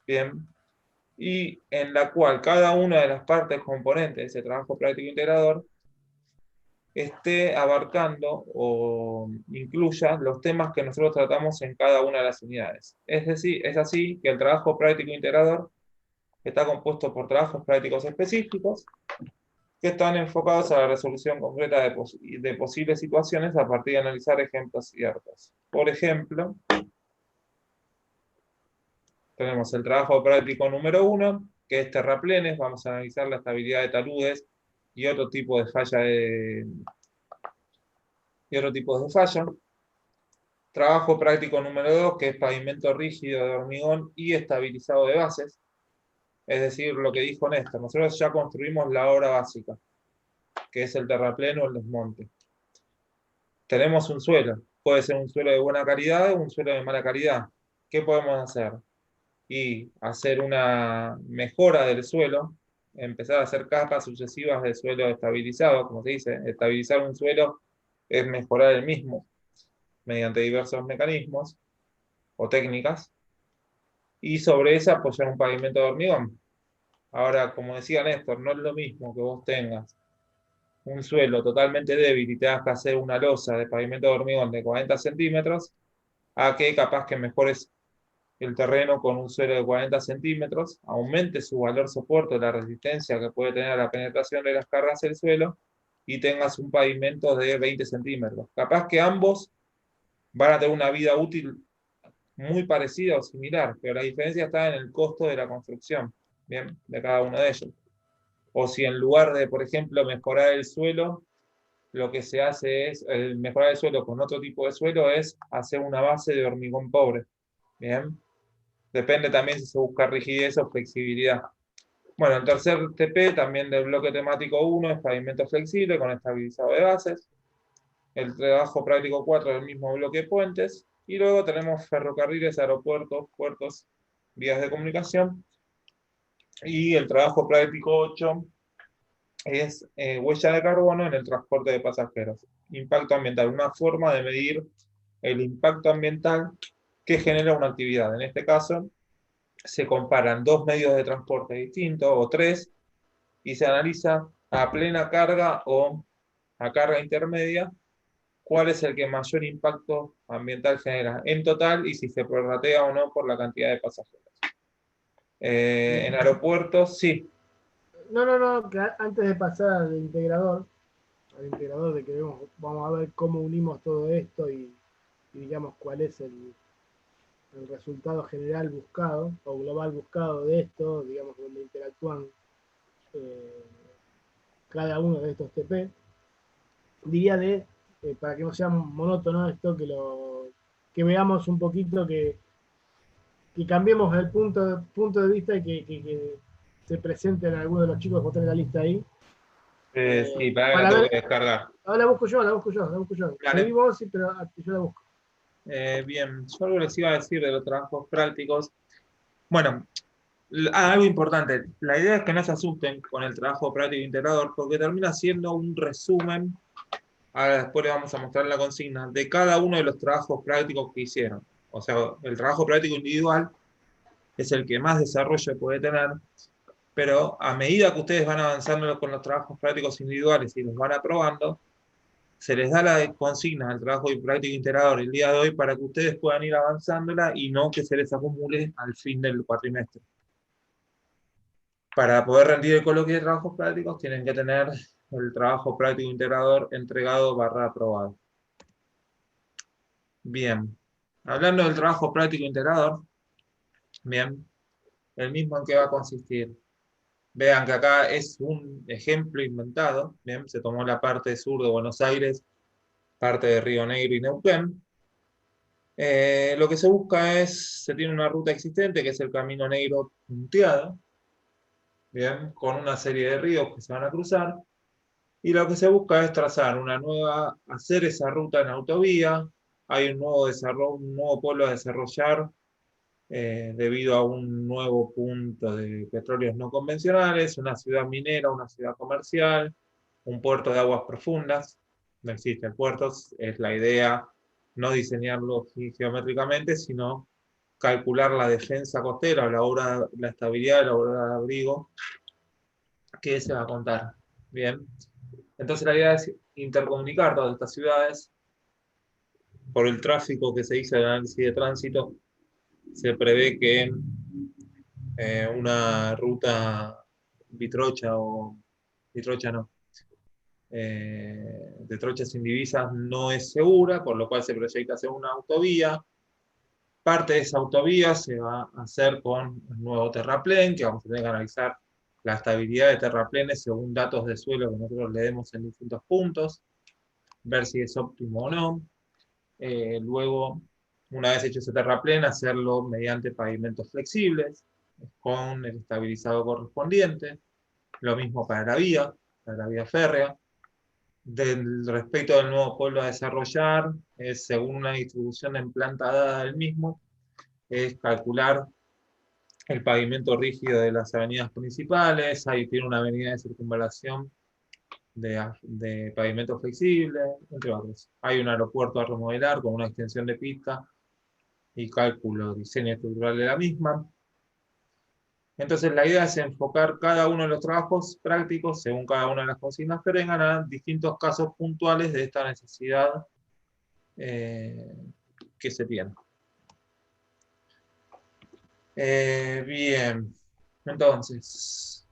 [SPEAKER 2] bien, y en la cual cada una de las partes componentes de ese trabajo práctico integrador esté abarcando o incluya los temas que nosotros tratamos en cada una de las unidades. Es decir, es así que el trabajo práctico integrador está compuesto por trabajos prácticos específicos que están enfocados a la resolución concreta de posibles situaciones a partir de analizar ejemplos ciertos. Por ejemplo, tenemos el trabajo práctico número 1, que es terraplenes. Vamos a analizar la estabilidad de taludes y otro tipo de falla Trabajo práctico número 2, que es pavimento rígido de hormigón y estabilizado de bases. Es decir, lo que dijo Néstor, nosotros ya construimos la obra básica, que es el terrapleno o el desmonte. Tenemos un suelo, puede ser un suelo de buena calidad o un suelo de mala calidad. ¿Qué podemos hacer? Y hacer una mejora del suelo, empezar a hacer capas sucesivas de suelo estabilizado, como se dice. Estabilizar un suelo es mejorar el mismo mediante diversos mecanismos o técnicas, y sobre esa apoyar un pavimento de hormigón. Ahora, como decía Néstor, no es lo mismo que vos tengas un suelo totalmente débil y tengas que hacer una losa de pavimento de hormigón de 40 centímetros, a que capaz que mejores el terreno con un suelo de 40 centímetros, aumente su valor soporte, la resistencia que puede tener a la penetración de las cargas del suelo, y tengas un pavimento de 20 centímetros. Capaz que ambos van a tener una vida útil muy parecida o similar, pero la diferencia está en el costo de la construcción, ¿bien? De cada uno de ellos. O si en lugar de, por ejemplo, mejorar el suelo, lo que se hace es, mejorar el suelo con otro tipo de suelo, es hacer una base de hormigón pobre, ¿bien? Depende también si se busca rigidez o flexibilidad. Bueno, el tercer TP también del bloque temático 1 es pavimento flexible con estabilizado de bases. El trabajo práctico 4 del mismo bloque puentes. Y luego tenemos ferrocarriles, aeropuertos, puertos, vías de comunicación. Y el trabajo práctico 8 es huella de carbono en el transporte de pasajeros. Impacto ambiental, una forma de medir el impacto ambiental que genera una actividad. En este caso, se comparan dos medios de transporte distintos, o tres, y se analiza a plena carga o a carga intermedia cuál es el que mayor impacto ambiental genera en total y si se prorratea o no por la cantidad de pasajeros. En aeropuertos, sí.
[SPEAKER 1] No, que antes de pasar al integrador de que vamos a ver cómo unimos todo esto y digamos cuál es el resultado general buscado o global buscado de esto, digamos, donde interactúan eh, cada uno de estos TP, diría para que no sea monótono esto, que veamos un poquito, que cambiemos el punto de vista y que se presenten algunos de los chicos, vos tenés la lista ahí.
[SPEAKER 2] Sí, para que la
[SPEAKER 1] Para
[SPEAKER 2] tengo
[SPEAKER 1] ver,
[SPEAKER 2] que descargar.
[SPEAKER 1] ahora la busco yo.
[SPEAKER 2] Vale.
[SPEAKER 1] Seguí vos, sí, pero yo la busco.
[SPEAKER 2] Bien, yo algo les iba a decir de los trabajos prácticos. Bueno, algo importante. La idea es que no se asusten con el trabajo práctico integrador, porque termina siendo un resumen. Ahora después les vamos a mostrar la consigna de cada uno de los trabajos prácticos que hicieron. O sea, el trabajo práctico individual es el que más desarrollo puede tener, pero a medida que ustedes van avanzando con los trabajos prácticos individuales y los van aprobando, se les da la consigna al trabajo práctico integrador el día de hoy para que ustedes puedan ir avanzándola y no que se les acumule al fin del cuatrimestre. Para poder rendir el coloquio de trabajos prácticos tienen que tener el trabajo práctico integrador entregado / aprobado. Bien, hablando del trabajo práctico integrador, bien, el mismo en qué va a consistir. Vean que acá es un ejemplo inventado, bien, se tomó la parte sur de Buenos Aires, parte de Río Negro y Neuquén. Lo que se busca se tiene una ruta existente que es el Camino Negro punteado, bien, con una serie de ríos que se van a cruzar, y lo que se busca es trazar hacer esa ruta en autovía. Hay un nuevo polo a desarrollar debido a un nuevo punto de petróleos no convencionales, una ciudad minera, una ciudad comercial, un puerto de aguas profundas. No existen puertos, es la idea no diseñarlo geométricamente, sino calcular la defensa costera, la estabilidad de la obra de abrigo que se va a contar. Bien, entonces la idea es intercomunicar todas estas ciudades. Por el tráfico que se hizo en el análisis de tránsito, se prevé que una ruta Vitrocha o Vitrocha no, de trochas sin divisas no es segura, por lo cual se proyecta hacer una autovía. Parte de esa autovía se va a hacer con el nuevo terraplén, que vamos a tener que analizar la estabilidad de terraplenes según datos de suelo que nosotros le demos en distintos puntos, ver si es óptimo o no. Luego, una vez hecho ese terraplén, hacerlo mediante pavimentos flexibles, con el estabilizado correspondiente. Lo mismo para la vía férrea. Respecto del nuevo pueblo a desarrollar, es según una distribución en planta dada del mismo, es calcular el pavimento rígido de las avenidas principales. Ahí tiene una avenida de circunvalación de pavimento flexible, entre otros. Hay un aeropuerto a remodelar con una extensión de pista y cálculo, diseño estructural de la misma. Entonces la idea es enfocar cada uno de los trabajos prácticos, según cada una de las consignas que vengan, a distintos casos puntuales de esta necesidad que se tiene. Bien, entonces,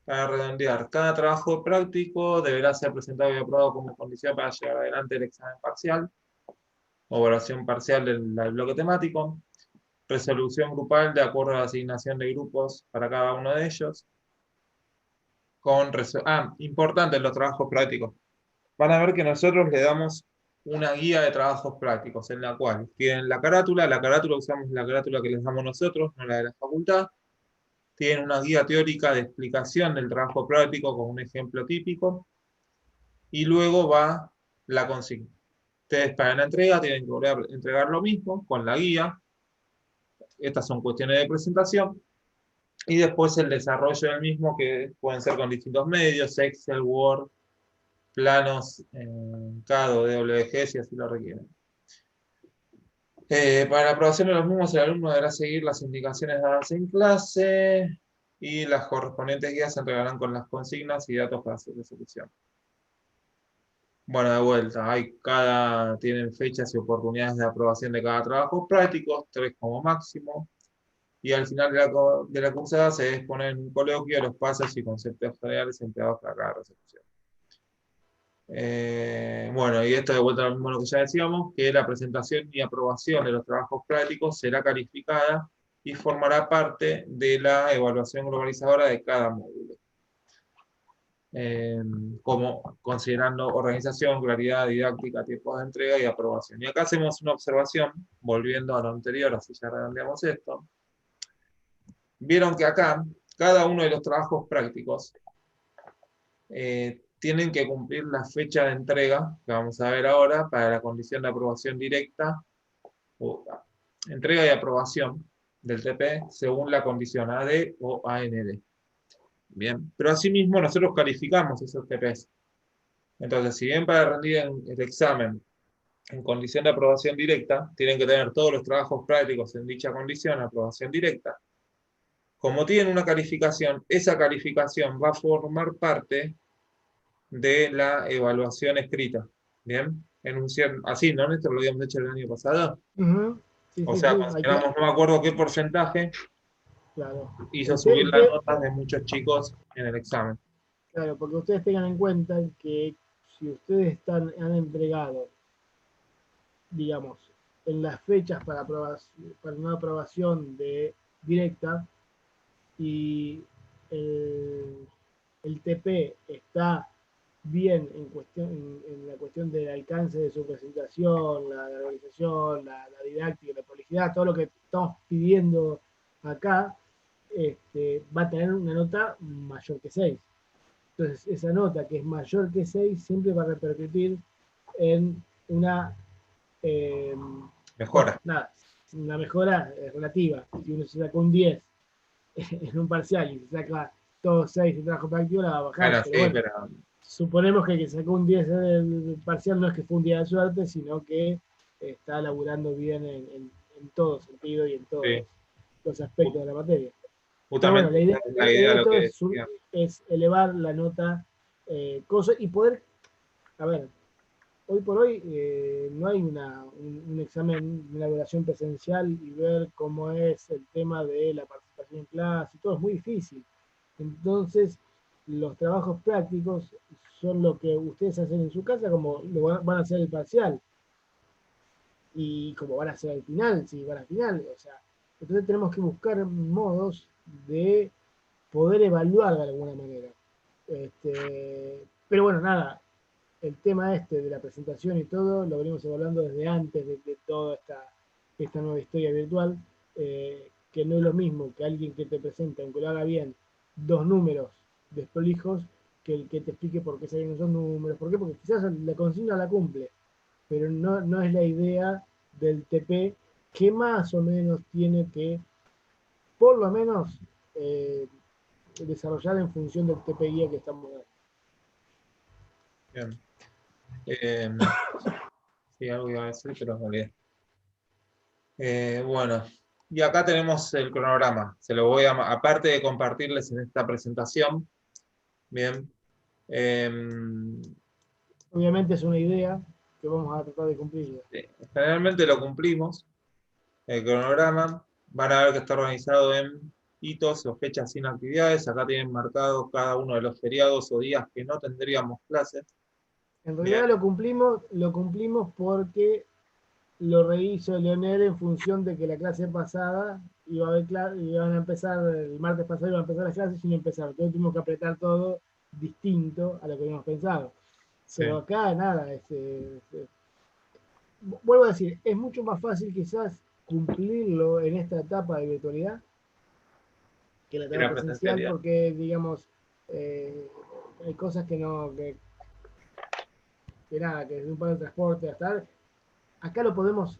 [SPEAKER 2] para redondear, cada trabajo práctico deberá ser presentado y aprobado como condición para llevar adelante el examen parcial, o evaluación parcial del bloque temático, resolución grupal de acuerdo a la asignación de grupos para cada uno de ellos. Importante los trabajos prácticos. Van a ver que nosotros le damos una guía de trabajos prácticos en la cual tienen la carátula usamos la carátula que les damos nosotros, no la de la facultad. Tienen una guía teórica de explicación del trabajo práctico con un ejemplo típico. Y luego va la consigna. Ustedes para la entrega tienen que volver a entregar lo mismo con la guía. Estas son cuestiones de presentación. Y después el desarrollo del mismo, que pueden ser con distintos medios, Excel, Word, planos, CAD o DWG, si así lo requieren. Para la aprobación de los mismos, el alumno deberá seguir las indicaciones dadas en clase y las correspondientes guías se entregarán con las consignas y datos para su resolución. Bueno, de vuelta, tienen fechas y oportunidades de aprobación de cada trabajo práctico, 3 como máximo. Y al final de la cursada se exponen en un coloquio los pasos y conceptos generales empleados para cada resolución. Bueno, y esto de vuelta a lo mismo que ya decíamos, que la presentación y aprobación de los trabajos prácticos será calificada y formará parte de la evaluación globalizadora de cada módulo. Como considerando organización, claridad, didáctica, tiempos de entrega y aprobación. Y acá hacemos una observación, volviendo a lo anterior, así ya redondeamos esto. Vieron que acá, cada uno de los trabajos prácticos tienen que cumplir la fecha de entrega, que vamos a ver ahora, para la condición de aprobación directa, o entrega y aprobación del TP, según la condición AD o AND. Bien, pero asimismo nosotros calificamos esos TPs. Entonces, si bien para rendir el examen en condición de aprobación directa, tienen que tener todos los trabajos prácticos en dicha condición, aprobación directa, como tienen una calificación, esa calificación va a formar parte de la evaluación escrita. ¿Bien? Así, ¿no, Néstor? Lo habíamos hecho el año pasado.
[SPEAKER 1] Sí,
[SPEAKER 2] O
[SPEAKER 1] sí,
[SPEAKER 2] sea,
[SPEAKER 1] sí.
[SPEAKER 2] consideramos, no me acuerdo qué porcentaje,
[SPEAKER 1] Claro.
[SPEAKER 2] hizo subir las notas de muchos chicos en el examen.
[SPEAKER 1] Claro, porque ustedes tengan en cuenta que si ustedes han entregado, digamos, en las fechas para una aprobación directa y el TP está bien en la cuestión del alcance de su presentación, la organización, la didáctica, la prolijidad, todo lo que estamos pidiendo acá, va a tener una nota mayor que 6. Entonces, esa nota que es mayor que 6 siempre va a repercutir en una
[SPEAKER 2] Mejora.
[SPEAKER 1] una mejora relativa. Si uno se saca un 10 en un parcial y se saca todos 6 en trabajo práctico, la va a bajar. Pero suponemos que el que sacó un 10 en el parcial no es que fue un día de suerte, sino que está laburando bien en todo sentido y en todos los aspectos de la materia.
[SPEAKER 2] Justamente
[SPEAKER 1] Pero bueno,
[SPEAKER 2] la idea
[SPEAKER 1] de
[SPEAKER 2] lo que
[SPEAKER 1] es elevar la nota y poder, a ver, hoy por hoy no hay un examen, una evaluación presencial y ver cómo es el tema de la participación en clase, todo es muy difícil. Entonces, los trabajos prácticos son lo que ustedes hacen en su casa, como lo van a hacer el parcial y como van a hacer al final, si van al final. O sea, entonces tenemos que buscar modos de poder evaluar de alguna manera. Pero bueno, nada, el tema de la presentación y todo lo venimos evaluando desde antes de toda esta nueva historia virtual, que no es lo mismo que alguien que te presenta, aunque lo haga bien, 2 números desprolijos, que el que te explique por qué salen esos números. ¿Por qué? Porque quizás la consigna la cumple, pero no es la idea del TP, que más o menos tiene que, por lo menos, desarrollar en función del TP guía que estamos dando.
[SPEAKER 2] Bien. Sí, algo iba a decir, pero en realidad. Bueno, Y acá tenemos el cronograma. Se lo voy a, aparte de compartirles en esta presentación, bien,
[SPEAKER 1] Obviamente es una idea que vamos a tratar de cumplir.
[SPEAKER 2] generalmente lo cumplimos. El cronograma, van a ver que está organizado en hitos o fechas sin actividades. Acá tienen marcado cada uno de los feriados o días que no tendríamos clases.
[SPEAKER 1] En realidad
[SPEAKER 2] Bien.
[SPEAKER 1] lo cumplimos porque lo rehizo Leonel en función de que la clase pasada iban a empezar, el martes pasado iban a empezar las clases y no empezaron. Entonces tuvimos que apretar todo distinto a lo que habíamos pensado.
[SPEAKER 2] Sí.
[SPEAKER 1] Pero acá nada, vuelvo a decir, es mucho más fácil quizás cumplirlo en esta etapa de virtualidad que la etapa
[SPEAKER 2] Era
[SPEAKER 1] presencial
[SPEAKER 2] presencialidad.
[SPEAKER 1] porque, digamos, hay cosas que no, que nada, que desde un par de transporte hasta acá lo podemos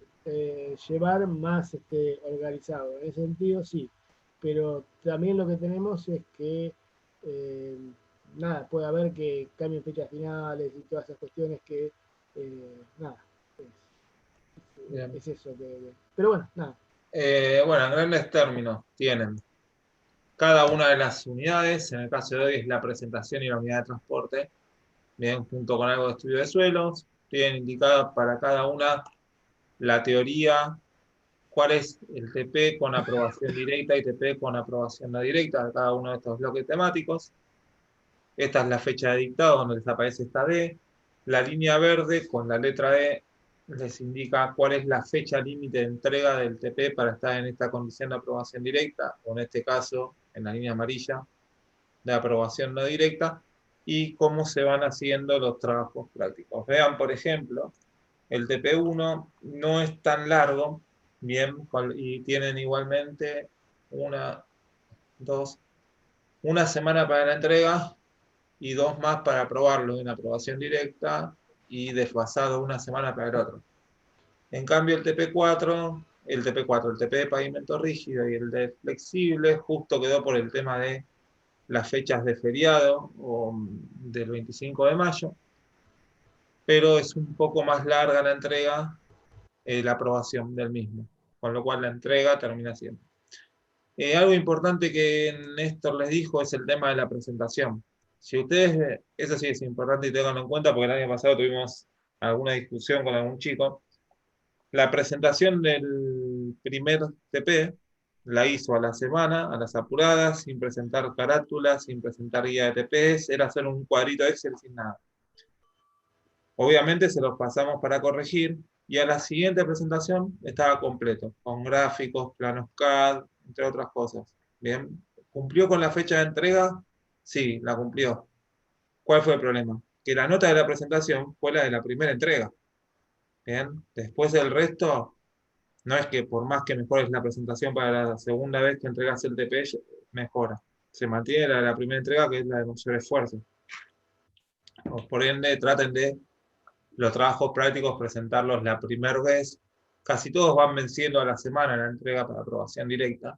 [SPEAKER 1] llevar más organizado. En ese sentido, sí. Pero también lo que tenemos es que, eh, nada, puede haber que cambien fechas finales y todas esas cuestiones que, nada, es eso. Pero bueno, nada.
[SPEAKER 2] Bueno, en grandes términos, tienen cada una de las unidades, en el caso de hoy es la presentación y la unidad de transporte, bien, junto con algo de estudio de suelos, tienen indicada para cada una la teoría, cuál es el TP con aprobación directa y TP con aprobación no directa de cada uno de estos bloques temáticos. Esta es la fecha de dictado donde les aparece esta D. La línea verde con la letra E les indica cuál es la fecha límite de entrega del TP para estar en esta condición de aprobación directa, o en este caso, en la línea amarilla, de aprobación no directa, y cómo se van haciendo los trabajos prácticos. Vean, por ejemplo, el TP1 no es tan largo, bien, y tienen igualmente una semana para la entrega y 2 más para aprobarlo en aprobación directa y desfasado una semana para el otro. En cambio, el TP4, el TP de pavimento rígido y el de flexible, justo quedó por el tema de las fechas de feriado o del 25 de mayo, pero es un poco más larga la entrega, la aprobación del mismo, con lo cual la entrega termina siendo. Algo importante que Néstor les dijo es el tema de la presentación. Si ustedes, eso sí es importante y tenganlo en cuenta, porque el año pasado tuvimos alguna discusión con algún chico, la presentación del primer TP la hizo a la semana, a las apuradas, sin presentar carátulas, sin presentar guía de TPs, era hacer un cuadrito Excel sin nada. Obviamente se los pasamos para corregir y a la siguiente presentación estaba completo, con gráficos, planos CAD, entre otras cosas. Bien, ¿cumplió con la fecha de entrega? Sí, la cumplió. ¿Cuál fue el problema? Que la nota de la presentación fue la de la primera entrega. Bien, después del resto, no es que por más que mejores la presentación para la segunda vez que entregas el TP, mejora. Se mantiene la de la primera entrega, que es la de mayor esfuerzo. Por ende, traten de los trabajos prácticos presentarlos la primera vez. Casi todos van venciendo a la semana la entrega para aprobación directa.
[SPEAKER 1] A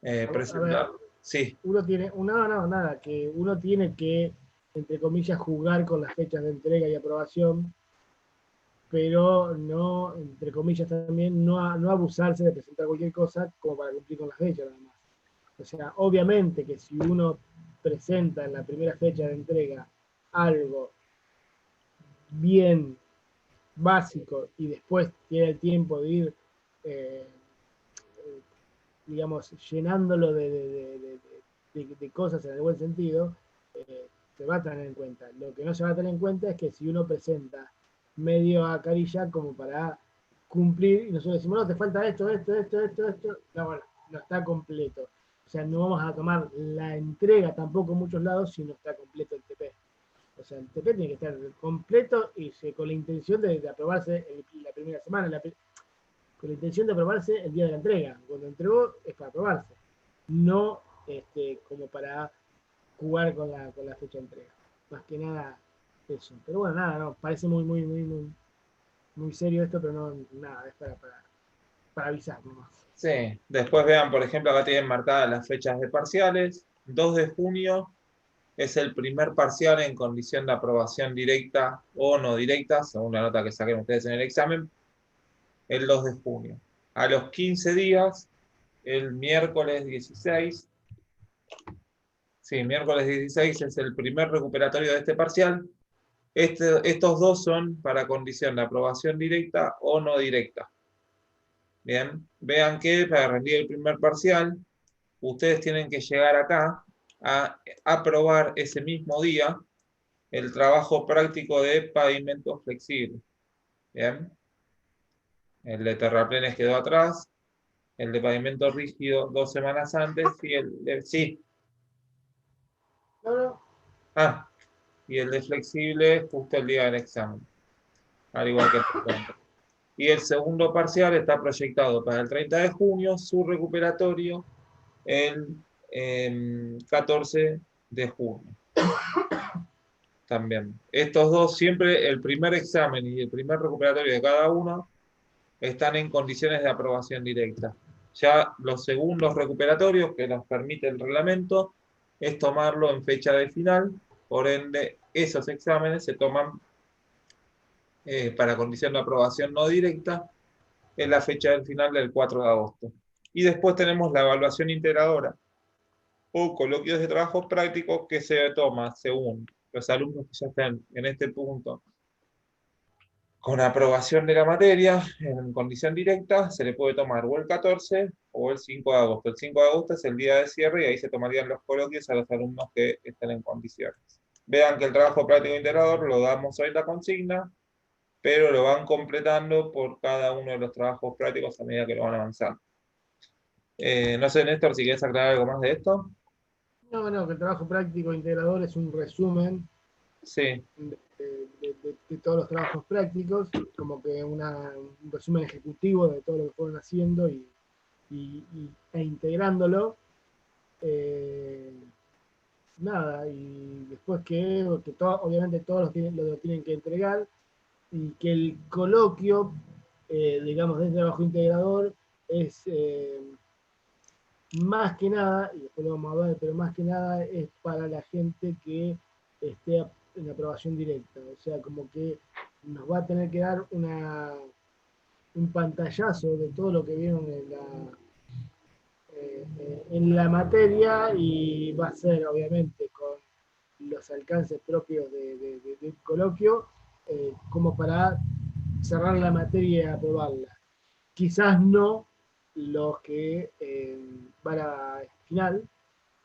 [SPEAKER 1] ver,
[SPEAKER 2] Presentar, sí,
[SPEAKER 1] uno tiene, nada, que uno tiene que, entre comillas, jugar con las fechas de entrega y aprobación, pero no, entre comillas también, no abusarse de presentar cualquier cosa como para cumplir con las fechas nada más. O sea, obviamente que si uno presenta en la primera fecha de entrega algo bien básico y después tiene el tiempo de ir, eh, digamos, llenándolo de cosas en el buen sentido, se va a tener en cuenta. Lo que no se va a tener en cuenta es que si uno presenta medio a carilla como para cumplir, y nosotros decimos, no, te falta esto, no, bueno, no está completo. O sea, no vamos a tomar la entrega tampoco en muchos lados si no está completo el TP. O sea, el TP tiene que estar completo y con la intención de aprobarse la primera semana, con la intención de aprobarse el día de la entrega. Cuando entregó es para aprobarse, no como para jugar con la fecha de entrega. Más que nada eso. Pero bueno, nada, no, parece muy serio esto, pero no, nada, es para avisar nomás.
[SPEAKER 2] sí. Después vean, por ejemplo, acá tienen marcadas las fechas de parciales. 2 de junio es el primer parcial en condición de aprobación directa o no directa, según la nota que saquen ustedes en el examen, el 2 de junio. A los 15 días el miércoles 16. Sí, miércoles 16 es el primer recuperatorio de este parcial. Estos dos son para condición de aprobación directa o no directa. Bien, vean que para rendir el primer parcial, ustedes tienen que llegar acá a aprobar ese mismo día el trabajo práctico de pavimento flexible. Bien, el de terraplenes quedó atrás, el de pavimento rígido 2 semanas antes y el de, sí.
[SPEAKER 1] No, no.
[SPEAKER 2] Ah, y el de flexible justo el día del examen, al igual que el otro. Y el segundo parcial está proyectado para el 30 de junio, su recuperatorio el 14 de junio. También. Estos dos, siempre el primer examen y el primer recuperatorio de cada uno están en condiciones de aprobación directa. Ya los segundos recuperatorios que nos permite el reglamento es tomarlo en fecha de final, por ende esos exámenes se toman para condición de aprobación no directa en la fecha del final del 4 de agosto. Y después tenemos la evaluación integradora o coloquios de trabajo prácticos que se toma según los alumnos que ya están en este punto con aprobación de la materia en condición directa, se le puede tomar o el 14 o el 5 de agosto. El 5 de agosto es el día de cierre y ahí se tomarían los coloquios a los alumnos que estén en condiciones. Vean que el trabajo práctico integrador lo damos hoy la consigna, pero lo van completando por cada uno de los trabajos prácticos a medida que lo van avanzando. No sé, Néstor, si quieres aclarar algo más de esto.
[SPEAKER 1] No, que el trabajo práctico integrador es un resumen
[SPEAKER 2] Sí.
[SPEAKER 1] de todos los trabajos prácticos, como que un resumen ejecutivo de todo lo que fueron haciendo e integrándolo. Nada, y después que obviamente todos lo tienen que entregar y que el coloquio, digamos, del trabajo integrador es más que nada, y después lo vamos a ver, pero más que nada es para la gente que esté en aprobación directa. O sea, como que nos va a tener que dar un pantallazo de todo lo que vieron en la materia y va a ser, obviamente, con los alcances propios del coloquio, como para cerrar la materia y aprobarla. Quizás no los que van a final,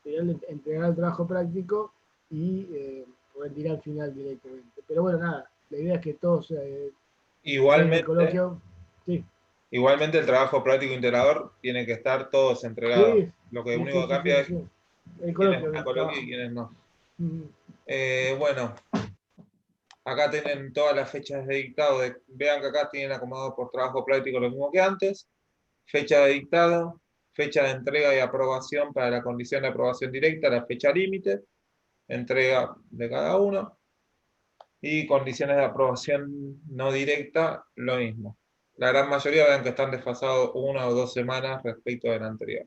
[SPEAKER 1] entregar el trabajo práctico y rendir al final directamente. Pero bueno, nada, la idea es que todos den el
[SPEAKER 2] Igualmente,
[SPEAKER 1] coloquio. Sí,
[SPEAKER 2] igualmente el trabajo práctico integrador tiene que estar todos entregados.
[SPEAKER 1] sí,
[SPEAKER 2] Lo que
[SPEAKER 1] sí,
[SPEAKER 2] único
[SPEAKER 1] sí,
[SPEAKER 2] que
[SPEAKER 1] sí,
[SPEAKER 2] cambia
[SPEAKER 1] sí,
[SPEAKER 2] es
[SPEAKER 1] sí. El
[SPEAKER 2] quiénes
[SPEAKER 1] coloquio
[SPEAKER 2] van a
[SPEAKER 1] del
[SPEAKER 2] coloquio y
[SPEAKER 1] trabajo.
[SPEAKER 2] quiénes no.
[SPEAKER 1] Mm.
[SPEAKER 2] Bueno, acá tienen todas las fechas de dictado. Vean que acá tienen acomodado por trabajo práctico lo mismo que antes. Fecha de dictado, fecha de entrega y aprobación para la condición de aprobación directa, la fecha límite, entrega de cada uno. Y condiciones de aprobación no directa, lo mismo. La gran mayoría vean que están desfasados 1 o 2 semanas respecto del anterior.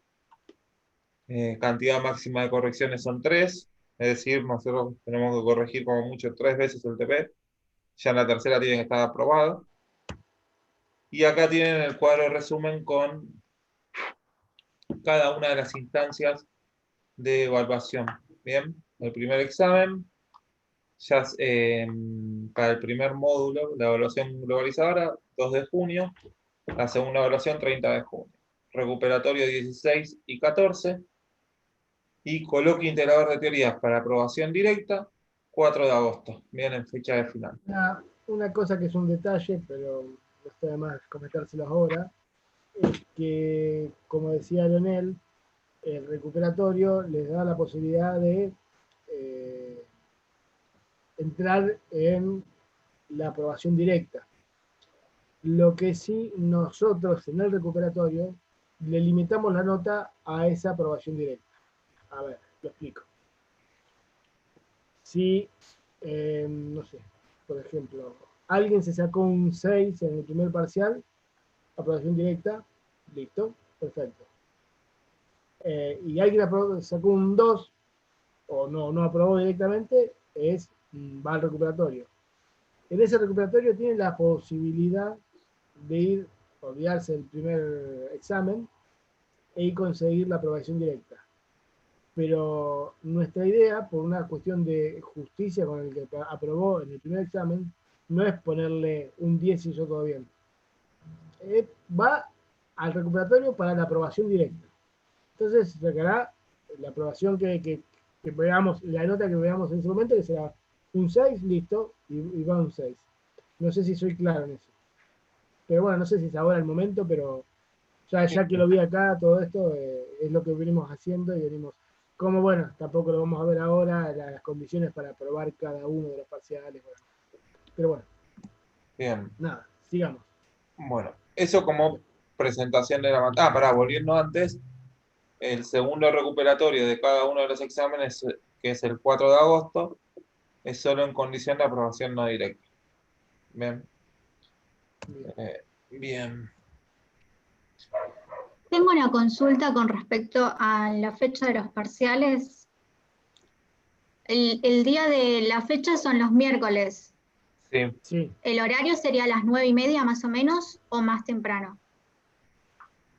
[SPEAKER 2] Cantidad máxima de correcciones son 3, es decir, nosotros tenemos que corregir como mucho 3 veces el TP. Ya en la tercera tiene que estar aprobado. Y acá tienen el cuadro de resumen con cada una de las instancias de evaluación. Bien, el primer examen, ya para el primer módulo, la evaluación globalizadora, 2 de junio, la segunda evaluación, 30 de junio. Recuperatorio 16 y 14, y coloquio integrador de teorías para aprobación directa, 4 de agosto, bien en fecha de final.
[SPEAKER 1] Una cosa que es un detalle, pero no está de más comentárselos ahora, es que, como decía Leonel, el recuperatorio les da la posibilidad de entrar en la aprobación directa. Lo que sí nosotros en el recuperatorio le limitamos la nota a esa aprobación directa. A ver, lo explico. Si, no sé, por ejemplo, alguien se sacó un 6 en el primer parcial, aprobación directa, listo, perfecto. Y alguien sacó un 2 o no aprobó directamente, va al recuperatorio. En ese recuperatorio tiene la posibilidad de olvidarse del primer examen y conseguir la aprobación directa. Pero nuestra idea, por una cuestión de justicia con el que aprobó en el primer examen, no es ponerle un 10 y hizo todo bien. Va al recuperatorio para la aprobación directa. Entonces se sacará la aprobación que veamos, la nota que veamos en ese momento, que será un 6, listo, y va un 6. No sé si soy claro en eso. Pero bueno, no sé si es ahora el momento, pero ya que lo vi acá, todo esto es lo que venimos haciendo y venimos, como bueno, tampoco lo vamos a ver ahora, las condiciones para aprobar cada uno de los parciales. Bueno. Pero bueno,
[SPEAKER 2] Bien.
[SPEAKER 1] nada, sigamos.
[SPEAKER 2] Bueno, eso como presentación de la materia. Pará, volviendo antes, el segundo recuperatorio de cada uno de los exámenes, que es el 4 de agosto, es solo en condición de aprobación no directa. Bien.
[SPEAKER 1] Bien.
[SPEAKER 2] Bien.
[SPEAKER 4] Tengo una consulta con respecto a la fecha de los parciales. El día de la fecha son los miércoles.
[SPEAKER 2] Sí.
[SPEAKER 1] Sí,
[SPEAKER 4] ¿El horario sería a las 9:30 más o menos o más temprano?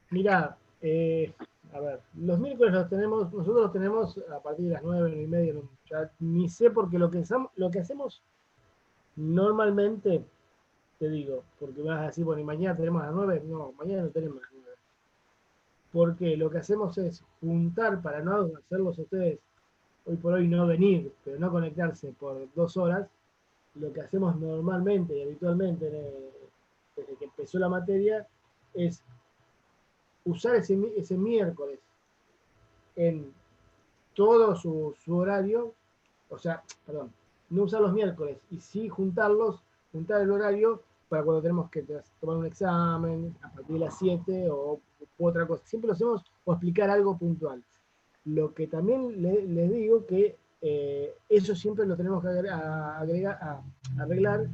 [SPEAKER 1] mira, a ver, los miércoles nosotros los tenemos a partir de las 9:30, no, ya ni sé porque lo que hacemos normalmente, te digo, porque vas a decir, bueno, y mañana tenemos a las 9, no, mañana no tenemos a las 9. Porque lo que hacemos es juntar para no hacerlos a ustedes hoy por hoy no venir, pero no conectarse por 2 horas. Lo que hacemos normalmente y habitualmente desde que empezó la materia es usar ese miércoles en todo su horario, o sea, perdón, no usar los miércoles y sí juntar el horario para cuando tenemos que tomar un examen a partir de las 7 o otra cosa. Siempre lo hacemos o explicar algo puntual. Lo que también les digo que eso siempre lo tenemos que arreglar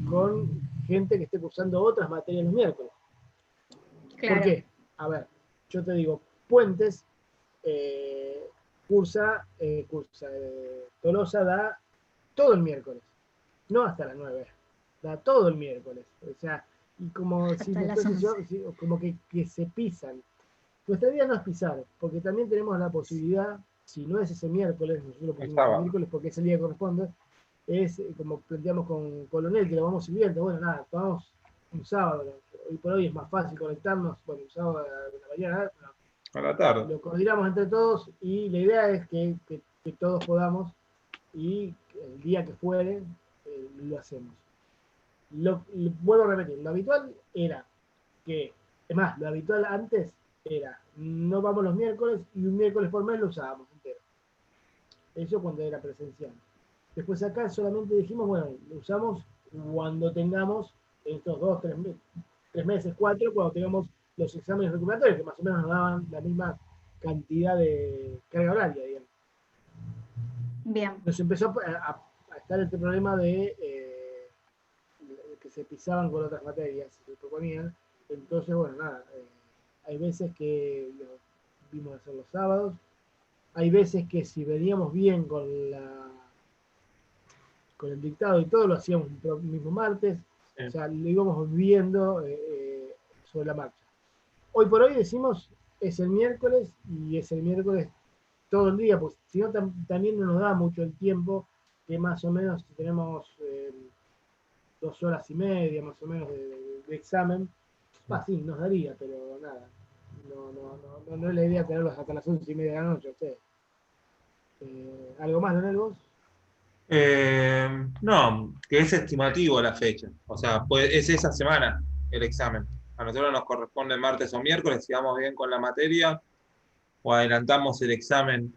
[SPEAKER 1] con gente que esté cursando otras materias los miércoles.
[SPEAKER 4] Claro.
[SPEAKER 1] ¿Por qué? A ver, yo te digo, Puentes cursa, Tolosa da todo el miércoles, no hasta las 9, da todo el miércoles. O sea, y como si
[SPEAKER 4] Hasta
[SPEAKER 1] me
[SPEAKER 4] las
[SPEAKER 1] fuese yo,
[SPEAKER 4] 11.
[SPEAKER 1] como que se pisan. Nuestra idea no es pisar, porque también tenemos la posibilidad, si no es ese miércoles, nosotros lo pusimos el miércoles porque es el día que corresponde, es como planteamos con Colonel, que lo vamos sirviendo, bueno, nada, tomamos un sábado, hoy por hoy es más fácil conectarnos, bueno, un sábado de la mañana,
[SPEAKER 2] A la tarde.
[SPEAKER 1] lo coordinamos entre todos y la idea es que todos podamos y el día que fuere lo hacemos. Vuelvo a repetir, lo habitual era que, es más, lo habitual antes era, no vamos los miércoles y un miércoles por mes lo usábamos entero. Eso cuando era presencial. Después acá solamente dijimos, bueno, lo usamos cuando tengamos estos 2, 3 meses, 4, cuando tengamos los exámenes recuperatorios, que más o menos nos daban la misma cantidad de carga horaria, digamos.
[SPEAKER 4] Bien.
[SPEAKER 1] Nos empezó a estar este problema de que se pisaban con otras materias, se proponían. Entonces, bueno, nada, hay veces que lo vimos hacer los sábados, hay veces que si veníamos bien con el dictado y todo, lo hacíamos el mismo martes,
[SPEAKER 2] Sí.
[SPEAKER 1] o sea, lo íbamos viendo sobre la marcha. Hoy por hoy decimos, es el miércoles, y es el miércoles todo el día, pues si no también no nos da mucho el tiempo, que más o menos tenemos 2 horas y media más o menos de examen, sí, nos daría, pero nada, no es la idea tenerlos hasta las 11:30 de la noche, ustedes. ¿Algo más, Leonel, vos?
[SPEAKER 2] No, que es estimativo la fecha. O sea, es esa semana el examen. A nosotros nos corresponde martes o miércoles, si vamos bien con la materia, o adelantamos el examen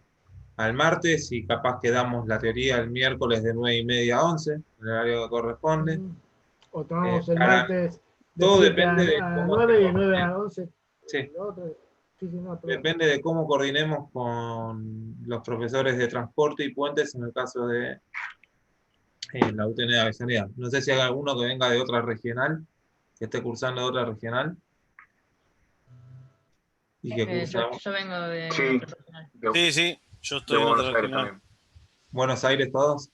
[SPEAKER 2] al martes y capaz que damos la teoría el miércoles de 9:30 a 11, en el horario que corresponde.
[SPEAKER 1] O tomamos el
[SPEAKER 2] Para,
[SPEAKER 1] martes de
[SPEAKER 2] todo
[SPEAKER 1] 7
[SPEAKER 2] depende de
[SPEAKER 1] a
[SPEAKER 2] cómo
[SPEAKER 1] 9 y de
[SPEAKER 2] estemos.
[SPEAKER 1] 9 a 11.
[SPEAKER 2] Sí.
[SPEAKER 1] El otro, sí, no,
[SPEAKER 2] Depende de cómo coordinemos con los profesores de transporte y puentes en el caso de la UTN de Avellaneda. No sé si hay alguno que venga de otra regional, que esté cursando de otra regional. Y que cursa
[SPEAKER 5] Yo vengo de
[SPEAKER 6] Sí,
[SPEAKER 5] otra regional.
[SPEAKER 6] sí,
[SPEAKER 3] Yo
[SPEAKER 6] de
[SPEAKER 3] estoy en
[SPEAKER 6] Buenos
[SPEAKER 3] otra
[SPEAKER 6] Aires
[SPEAKER 3] regional.
[SPEAKER 6] también.
[SPEAKER 2] Buenos Aires todos.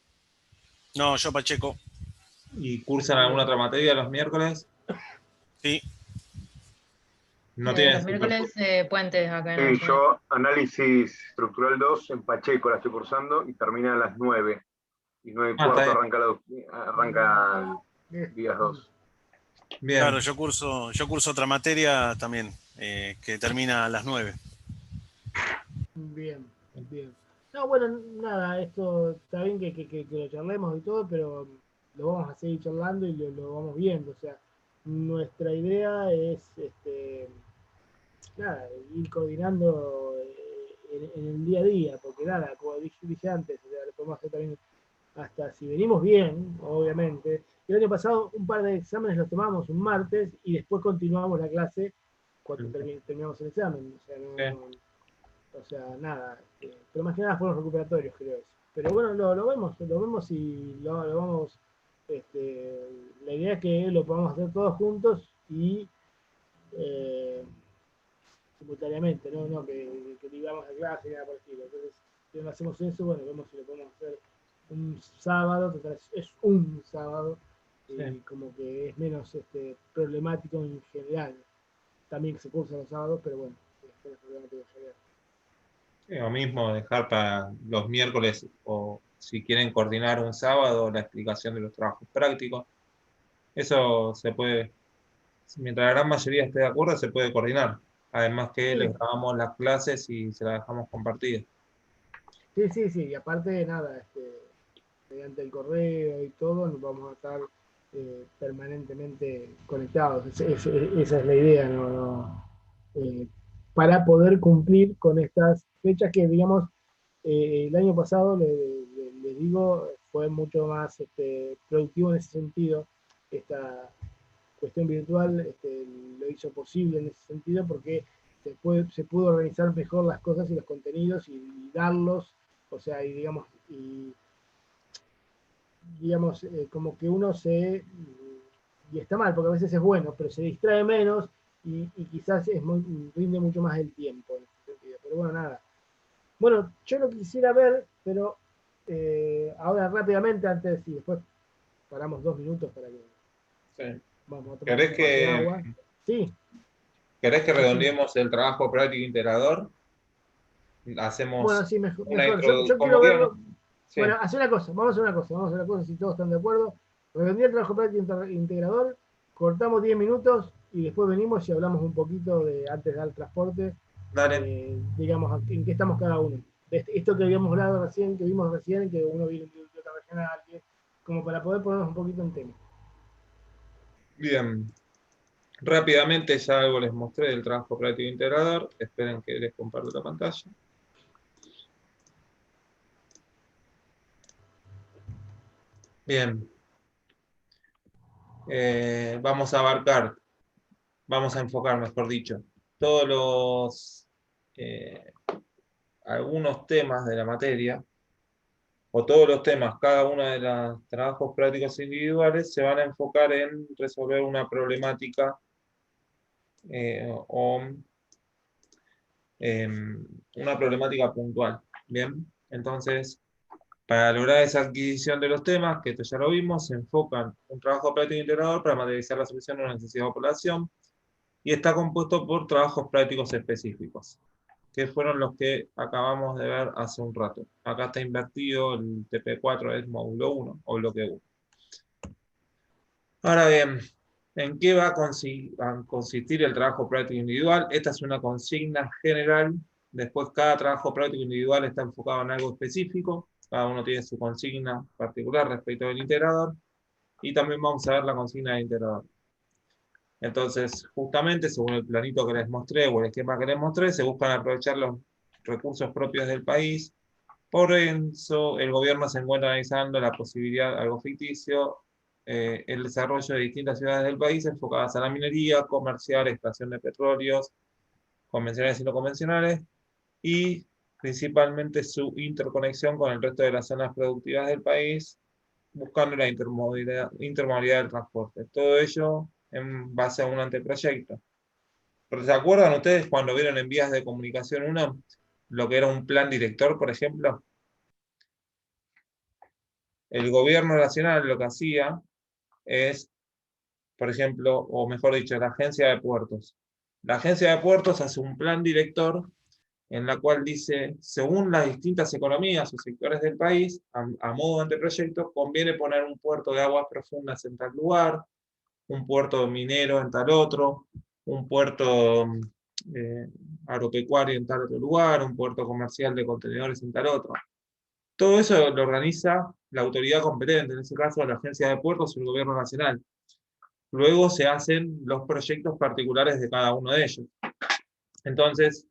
[SPEAKER 3] No, yo Pacheco.
[SPEAKER 2] ¿Y cursan alguna otra materia los miércoles?
[SPEAKER 3] Sí.
[SPEAKER 2] No
[SPEAKER 5] Los
[SPEAKER 2] tienen
[SPEAKER 5] miércoles puentes acá en la
[SPEAKER 6] Sí,
[SPEAKER 5] ciudad.
[SPEAKER 6] yo análisis estructural 2 en Pacheco la estoy cursando y termina a las 9. Y 9 y
[SPEAKER 2] Ah, está
[SPEAKER 6] cuarto
[SPEAKER 2] bien.
[SPEAKER 6] arranca días 2.
[SPEAKER 2] Bien.
[SPEAKER 3] Claro, yo curso otra materia también, que termina a las 9.
[SPEAKER 1] Bien, bien. No, bueno, nada, esto está bien que lo charlemos y todo, pero lo vamos a seguir charlando y lo vamos viendo. O sea, nuestra idea es nada, ir coordinando en el día a día, porque nada, como dije antes, o sea, lo podemos hacer también hasta si venimos bien, obviamente. El año pasado un par de exámenes los tomamos un martes y después continuamos la clase cuando terminamos el examen. O sea, o sea, nada. Pero más que nada fueron recuperatorios, creo. Pero bueno, lo vemos y lo vamos. La idea es que lo podamos hacer todos juntos y simultáneamente, no que digamos la clase y nada por el estilo. Entonces, si no hacemos eso, bueno, vemos si lo podemos hacer un sábado, total, es un sábado, y como que es menos problemático en general. También que se cursa los sábados, pero bueno, es menos problemático en general.
[SPEAKER 2] Lo mismo dejar para los miércoles o si quieren coordinar un sábado la explicación de los trabajos prácticos. Eso se puede, mientras la gran mayoría esté de acuerdo, se puede coordinar. Además que
[SPEAKER 1] Sí.
[SPEAKER 2] les grabamos las clases y se las dejamos compartidas.
[SPEAKER 1] Sí, y aparte, nada, mediante el correo y todo, nos vamos a estar permanentemente conectados. Esa es la idea, para poder cumplir con estas fechas que, digamos, el año pasado, le digo, fue mucho más productivo en ese sentido. Esta cuestión virtual lo hizo posible en ese sentido porque se pudo organizar mejor las cosas y los contenidos y darlos, o sea, digamos, como que uno y está mal, porque a veces es bueno, pero se distrae menos y quizás rinde mucho más el tiempo en ese sentido. Pero bueno, nada. Bueno, yo lo quisiera ver, pero ahora rápidamente, antes y después paramos 2 minutos para que
[SPEAKER 2] Sí.
[SPEAKER 1] vamos a tomar un
[SPEAKER 2] ¿Querés
[SPEAKER 1] vaso de
[SPEAKER 2] que,
[SPEAKER 1] agua. Sí,
[SPEAKER 2] ¿Querés que redondeemos el trabajo práctico integrador?
[SPEAKER 1] bueno,
[SPEAKER 2] Hacemos
[SPEAKER 1] sí, mejor.
[SPEAKER 2] una
[SPEAKER 1] Yo
[SPEAKER 2] como
[SPEAKER 1] quiero
[SPEAKER 2] quieran.
[SPEAKER 1] verlo.
[SPEAKER 2] Sí,
[SPEAKER 1] Bueno, hacer una cosa, vamos a hacer una cosa, si todos están de acuerdo. Redondear el trabajo práctico integrador, cortamos 10 minutos y después venimos y hablamos un poquito de antes del transporte,
[SPEAKER 2] dale.
[SPEAKER 1] digamos, en qué estamos cada uno. De esto que habíamos hablado recién, que vimos recién, que uno viene de otra regional, como para poder ponernos un poquito en tema.
[SPEAKER 2] Bien. Rápidamente ya algo les mostré del trabajo práctico integrador. Esperen que les comparto la pantalla. Bien. Vamos a abarcar, vamos a enfocar, mejor dicho, todos algunos temas de la materia, o todos los temas, cada uno de los trabajos prácticos individuales se van a enfocar en resolver una problemática o una problemática puntual. Bien, entonces, para lograr esa adquisición de los temas, que esto ya lo vimos, se enfocan un trabajo práctico integrador para materializar la solución de una necesidad de población y está compuesto por trabajos prácticos específicos, que fueron los que acabamos de ver hace un rato. Acá está invertido, el TP4 es módulo 1 o bloque 1. Ahora bien, ¿en qué va a consistir el trabajo práctico individual? Esta es una consigna general. Después, cada trabajo práctico individual está enfocado en algo específico. Cada uno tiene su consigna particular respecto del integrador. Y también vamos a ver la consigna del integrador. Entonces, justamente, según el planito que les mostré o el esquema que les mostré, se buscan aprovechar los recursos propios del país. Por eso, el gobierno se encuentra analizando la posibilidad, algo ficticio, el desarrollo de distintas ciudades del país enfocadas a la minería, comercial, extracción de petróleos, convencionales y no convencionales, y principalmente su interconexión con el resto de las zonas productivas del país, buscando la intermodalidad del transporte. Todo ello en base a un anteproyecto. Pero ¿se acuerdan ustedes cuando vieron en vías de comunicación 1 lo que era un plan director, por ejemplo? El gobierno nacional lo que hacía es, por ejemplo, o mejor dicho, la agencia de puertos, La agencia de puertos hace un plan director en la cual dice, según las distintas economías o sectores del país, a modo de anteproyecto, conviene poner un puerto de aguas profundas en tal lugar, un puerto minero en tal otro, un puerto agropecuario en tal otro lugar, un puerto comercial de contenedores en tal otro. Todo eso lo organiza la autoridad competente, en este caso la Agencia de Puertos o el Gobierno Nacional. Luego se hacen los proyectos particulares de cada uno de ellos. Entonces,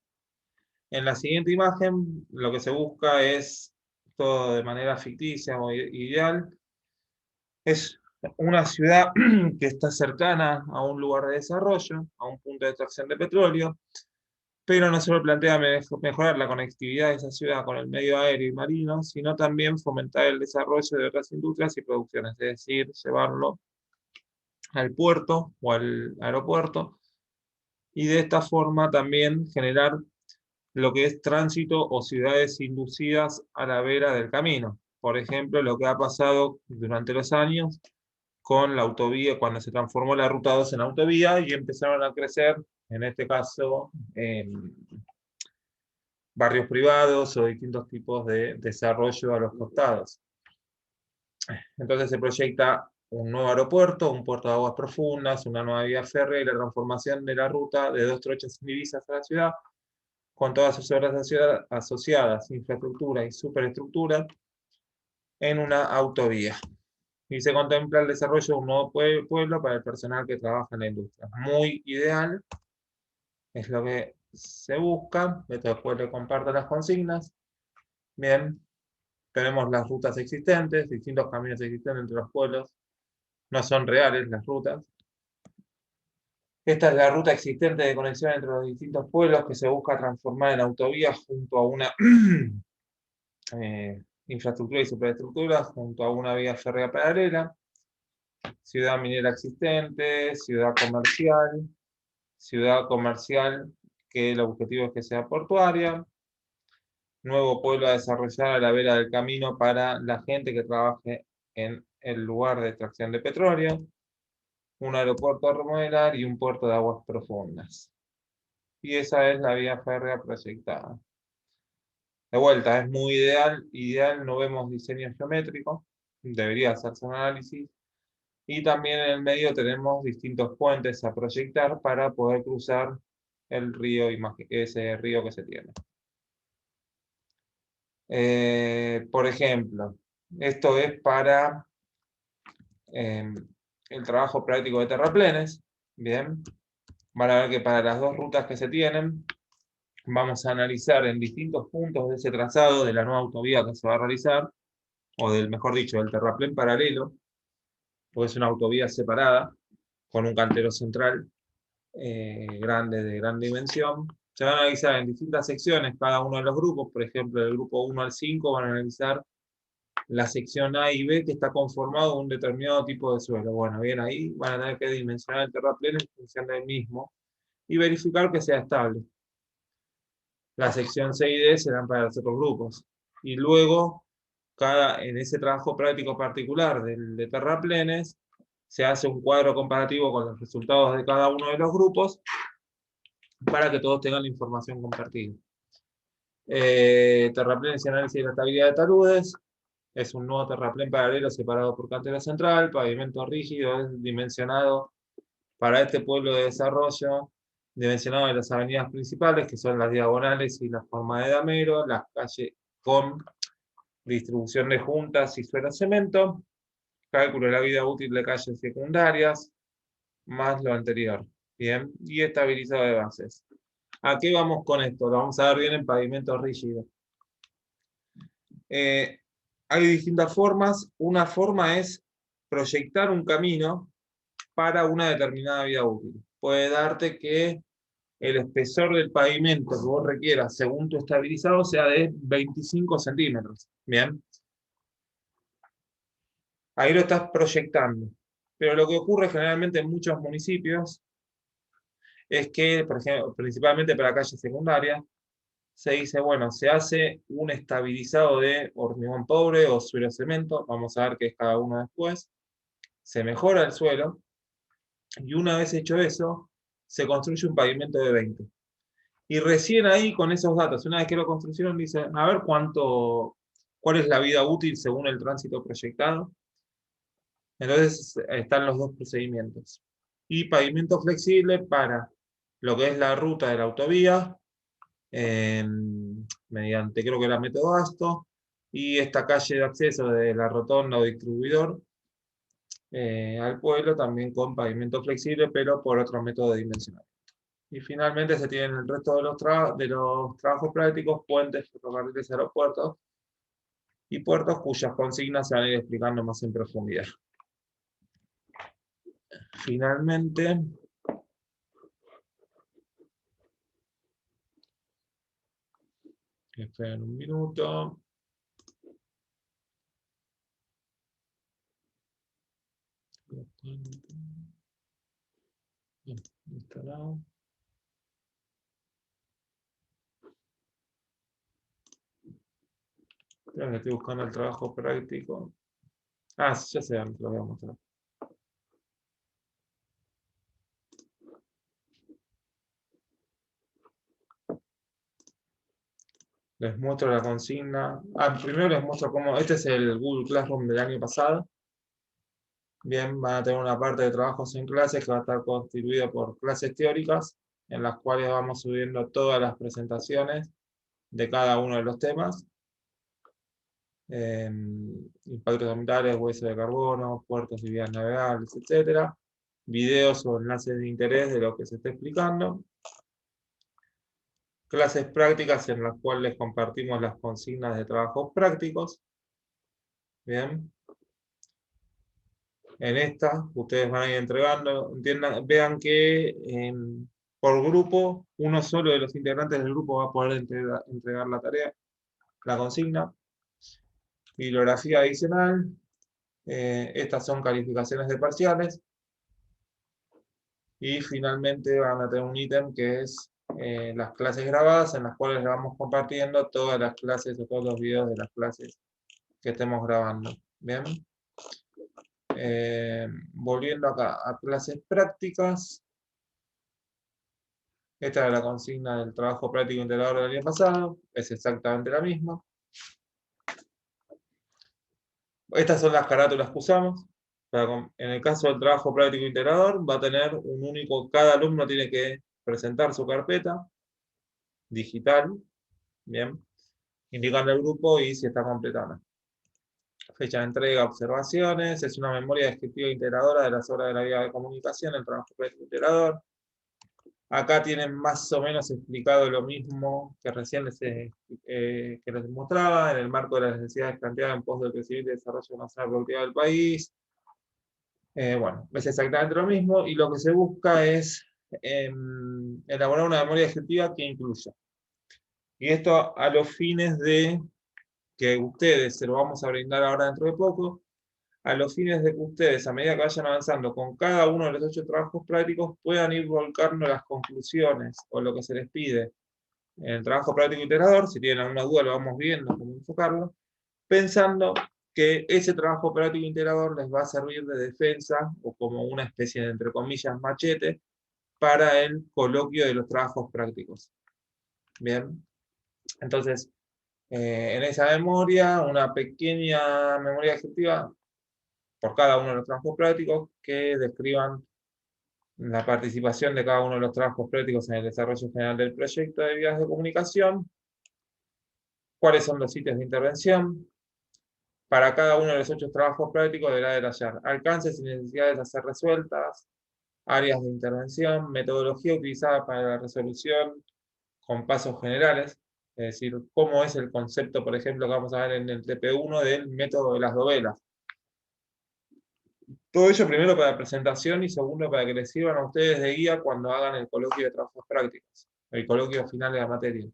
[SPEAKER 2] en la siguiente imagen, lo que se busca es, todo de manera ficticia o ideal, es una ciudad que está cercana a un lugar de desarrollo, a un punto de extracción de petróleo, pero no solo plantea mejorar la conectividad de esa ciudad con el medio aéreo y marino, sino también fomentar el desarrollo de otras industrias y producciones, es decir, llevarlo al puerto o al aeropuerto, y de esta forma también generar lo que es tránsito o ciudades inducidas a la vera del camino. Por ejemplo, lo que ha pasado durante los años con la autovía, cuando se transformó la Ruta 2 en autovía y empezaron a crecer, en este caso, barrios privados o distintos tipos de desarrollo a los costados. Entonces se proyecta un nuevo aeropuerto, un puerto de aguas profundas, una nueva vía férrea y la transformación de la ruta de 2 trochas en Ibiza a la ciudad, con todas sus obras asociadas, infraestructura y superestructura, en una autovía. Y se contempla el desarrollo de un nuevo pueblo para el personal que trabaja en la industria. Muy ideal, es lo que se busca. Después le comparto las consignas. Bien, tenemos las rutas existentes, distintos caminos existentes entre los pueblos. No son reales las rutas. Esta es la ruta existente de conexión entre los distintos pueblos que se busca transformar en autovía junto a una infraestructura y superestructura, junto a una vía férrea paralela. Ciudad minera existente, ciudad comercial que el objetivo es que sea portuaria, nuevo pueblo a desarrollar a la vera del camino para la gente que trabaje en el lugar de extracción de petróleo, un aeropuerto a remodelar y un puerto de aguas profundas. Y esa es la vía férrea proyectada. De vuelta, es muy ideal, no vemos diseño geométrico, debería hacerse un análisis. Y también en el medio tenemos distintos puentes a proyectar para poder cruzar el río, ese río que se tiene. Por ejemplo, esto es para el trabajo práctico de terraplenes. Bien, van a ver que para las 2 rutas que se tienen, vamos a analizar en distintos puntos de ese trazado de la nueva autovía que se va a realizar, o mejor dicho, del terraplén paralelo, porque es una autovía separada, con un cantero central grande, de gran dimensión. Se van a analizar en distintas secciones cada uno de los grupos. Por ejemplo, del grupo 1 al 5 van a analizar la sección A y B, que está conformado de un determinado tipo de suelo. Bueno, bien, ahí van a tener que dimensionar el terraplén en función del mismo y verificar que sea estable. La sección C y D serán para los otros grupos. Y luego, en ese trabajo práctico particular de terraplenes, se hace un cuadro comparativo con los resultados de cada uno de los grupos para que todos tengan la información compartida. Terraplenes y análisis de la estabilidad de taludes. Es un nuevo terraplén paralelo separado por cantera central, pavimento rígido, es dimensionado para este pueblo de desarrollo, dimensionado en las avenidas principales, que son las diagonales y la forma de damero, las calles con distribución de juntas y suelo cemento, cálculo de la vida útil de calles secundarias, más lo anterior. Bien, y estabilizado de bases. ¿A qué vamos con esto? Lo vamos a ver bien en pavimento rígido. Hay distintas formas. Una forma es proyectar un camino para una determinada vida útil. Puede darte que el espesor del pavimento que vos requieras según tu estabilizado sea de 25 centímetros. Bien. Ahí lo estás proyectando. Pero lo que ocurre generalmente en muchos municipios es que, por ejemplo, principalmente para calles secundarias, se dice, bueno, se hace un estabilizado de hormigón pobre o suelo cemento, vamos a ver qué es cada uno después, se mejora el suelo, y una vez hecho eso, se construye un pavimento de 20. Y recién ahí, con esos datos, una vez que lo construyeron, dicen, a ver cuál es la vida útil según el tránsito proyectado. Entonces están los dos procedimientos. Y pavimento flexible para lo que es la ruta de la autovía, mediante creo que la método ASTO, y esta calle de acceso de la rotonda o distribuidor al pueblo también con pavimento flexible, pero por otro método de dimensionamiento. Y finalmente se tienen el resto de los trabajos prácticos, puentes, ferrocarriles, aeropuertos y puertos cuyas consignas se van a ir explicando más en profundidad. Finalmente, esperen un minuto. Instalado. Creo que estoy buscando el trabajo práctico. Ah, ya sé, lo voy a mostrar. Les muestro la consigna. Primero les muestro cómo. Este es el Google Classroom del año pasado. Bien, van a tener una parte de trabajos en clases que va a estar constituida por clases teóricas, en las cuales vamos subiendo todas las presentaciones de cada uno de los temas. Impactos ambientales, hueso de carbono, puertos y vías navegables, etc. Videos o enlaces de interés de lo que se está explicando. Clases prácticas en las cuales compartimos las consignas de trabajos prácticos. Bien. En esta, ustedes van a ir entregando, vean que por grupo, uno solo de los integrantes del grupo va a poder entregar la tarea, la consigna. Bibliografía adicional. Estas son calificaciones de parciales. Y finalmente van a tener un ítem que es las clases grabadas, en las cuales vamos compartiendo todas las clases o todos los videos de las clases que estemos grabando. Bien. Volviendo acá a clases prácticas. Esta era la consigna del trabajo práctico integrador del año pasado. Es exactamente la misma. Estas son las carátulas que usamos. En el caso del trabajo práctico integrador, va a tener un único, cada alumno tiene que presentar su carpeta digital, bien, indicando el grupo y si está completada. Fecha de entrega, observaciones, es una memoria descriptiva integradora de las horas de la vía de comunicación, el trabajo práctico integrador. Acá tienen más o menos explicado lo mismo que recién que les mostraba, en el marco de las necesidades planteadas en pos del crecimiento y desarrollo nacional productivo del país. Bueno, es exactamente lo mismo, y lo que se busca es elaborar una memoria descriptiva que incluya. Y esto a los fines de que ustedes, se lo vamos a brindar ahora dentro de poco, a los fines de que ustedes, a medida que vayan avanzando con cada uno de los 8 trabajos prácticos, puedan ir volcando las conclusiones o lo que se les pide en el trabajo práctico integrador. Si tienen alguna duda, lo vamos viendo, cómo enfocarlo, pensando que ese trabajo práctico integrador les va a servir de defensa o como una especie de, entre comillas, machete para el coloquio de los trabajos prácticos. Bien, entonces, en esa memoria, una pequeña memoria descriptiva por cada uno de los trabajos prácticos que describan la participación de cada uno de los trabajos prácticos en el desarrollo general del proyecto de vías de comunicación, cuáles son los sitios de intervención. Para cada uno de los 8 trabajos prácticos deberá detallar alcances y necesidades a ser resueltas, áreas de intervención, metodología utilizada para la resolución con pasos generales, es decir, cómo es el concepto, por ejemplo, que vamos a ver en el TP1 del método de las dovelas. Todo ello primero para la presentación y segundo para que les sirvan a ustedes de guía cuando hagan el coloquio de trabajos prácticos, el coloquio final de la materia.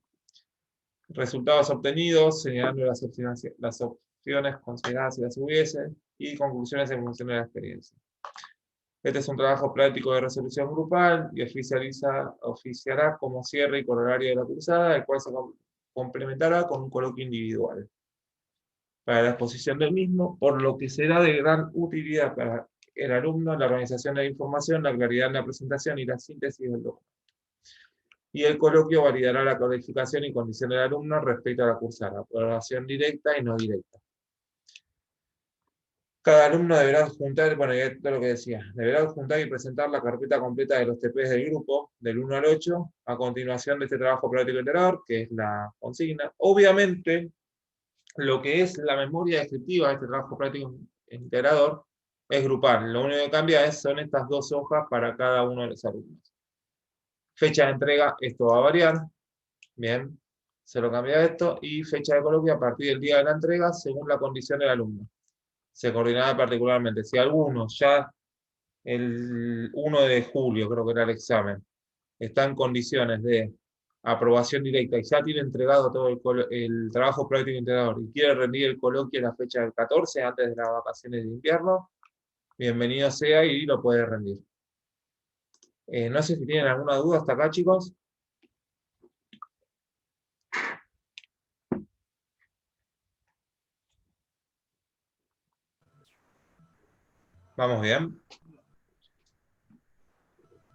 [SPEAKER 2] Resultados obtenidos, señalando las opciones consideradas si las hubiese, y conclusiones en función de la experiencia. Este es un trabajo práctico de resolución grupal y oficiará como cierre y corolario de la cursada, el cual se complementará con un coloquio individual para la exposición del mismo, por lo que será de gran utilidad para el alumno, la organización de la información, la claridad en la presentación y la síntesis del documento. Y el coloquio validará la calificación y condición del alumno respecto a la cursada, aprobación directa y no directa. Cada alumno deberá adjuntar, bueno, ya todo lo que decía, deberá adjuntar y presentar la carpeta completa de los TPs del grupo, del 1 al 8, a continuación de este trabajo práctico integrador, que es la consigna. Obviamente, lo que es la memoria descriptiva de este trabajo práctico integrador es grupal. Lo único que cambia son estas 2 hojas para cada uno de los alumnos. Fecha de entrega, esto va a variar. Bien, se lo cambia esto. Y fecha de coloquio a partir del día de la entrega, según la condición del alumno. Se coordinará particularmente. Si alguno ya el 1 de julio, creo que era el examen, está en condiciones de aprobación directa y ya tiene entregado todo el trabajo práctico integrador y quiere rendir el coloquio en la fecha del 14, antes de las vacaciones de invierno, bienvenido sea y lo puede rendir. No sé si tienen alguna duda hasta acá, chicos. ¿Vamos bien?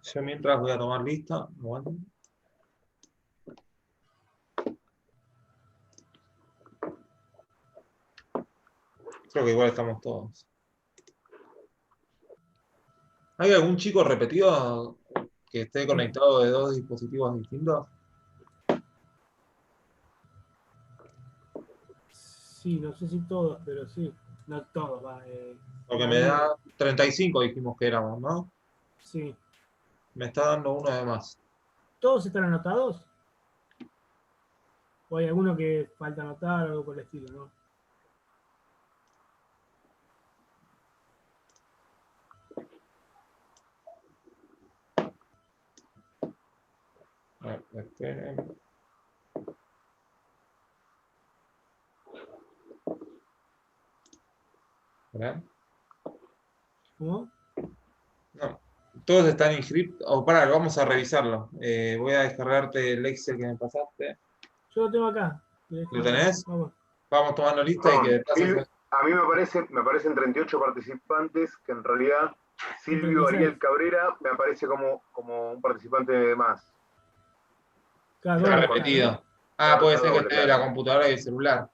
[SPEAKER 2] Yo mientras voy a tomar lista. Aguanten. Creo que igual estamos todos. ¿Hay algún chico repetido que esté conectado de 2 dispositivos distintos?
[SPEAKER 1] Sí, no sé si todos, pero sí. No todos, va.
[SPEAKER 2] Porque me da 35, dijimos que éramos, ¿no?
[SPEAKER 1] Sí.
[SPEAKER 2] Me está dando uno de más.
[SPEAKER 1] ¿Todos están anotados? ¿O hay alguno que falta anotar o algo por el estilo, no?
[SPEAKER 2] A ver, esperen. ¿Verdad?
[SPEAKER 1] ¿Cómo?
[SPEAKER 2] No. Todos están inscritos. O pará, vamos a revisarlo. Voy a descargarte el Excel que me pasaste.
[SPEAKER 1] Yo lo tengo acá.
[SPEAKER 2] ¿Lo tenés?
[SPEAKER 1] Vamos.
[SPEAKER 2] Vamos tomando lista y que de paso.
[SPEAKER 6] A mí me parecen 38 participantes, que en realidad Silvio
[SPEAKER 1] 36.
[SPEAKER 6] Ariel Cabrera me aparece como un participante de más.
[SPEAKER 1] Claro,
[SPEAKER 2] Está
[SPEAKER 1] doble,
[SPEAKER 2] repetido.
[SPEAKER 1] claro.
[SPEAKER 2] Ah, puede
[SPEAKER 6] Está
[SPEAKER 2] ser que
[SPEAKER 6] doble,
[SPEAKER 2] esté de
[SPEAKER 6] claro.
[SPEAKER 2] la computadora y el celular.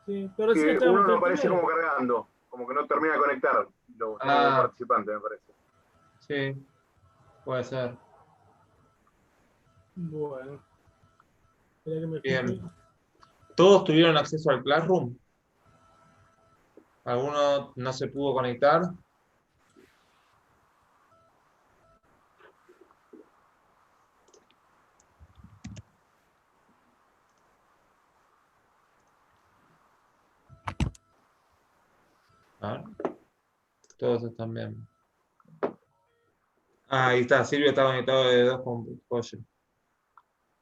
[SPEAKER 1] Sí, pero
[SPEAKER 6] Sí,
[SPEAKER 1] sí está
[SPEAKER 6] uno me
[SPEAKER 1] el
[SPEAKER 6] aparece
[SPEAKER 1] primero.
[SPEAKER 6] como cargando, como que no termina de conectar. Lo tengo como participante, me parece.
[SPEAKER 2] Sí, puede ser.
[SPEAKER 1] Bueno. Espera que me
[SPEAKER 2] Bien.
[SPEAKER 1] fije.
[SPEAKER 2] ¿Todos tuvieron acceso al Classroom? ¿Alguno no se pudo conectar? A ver. Todos están bien. Ah, ahí está. Silvio está conectado de 2 con Pollo.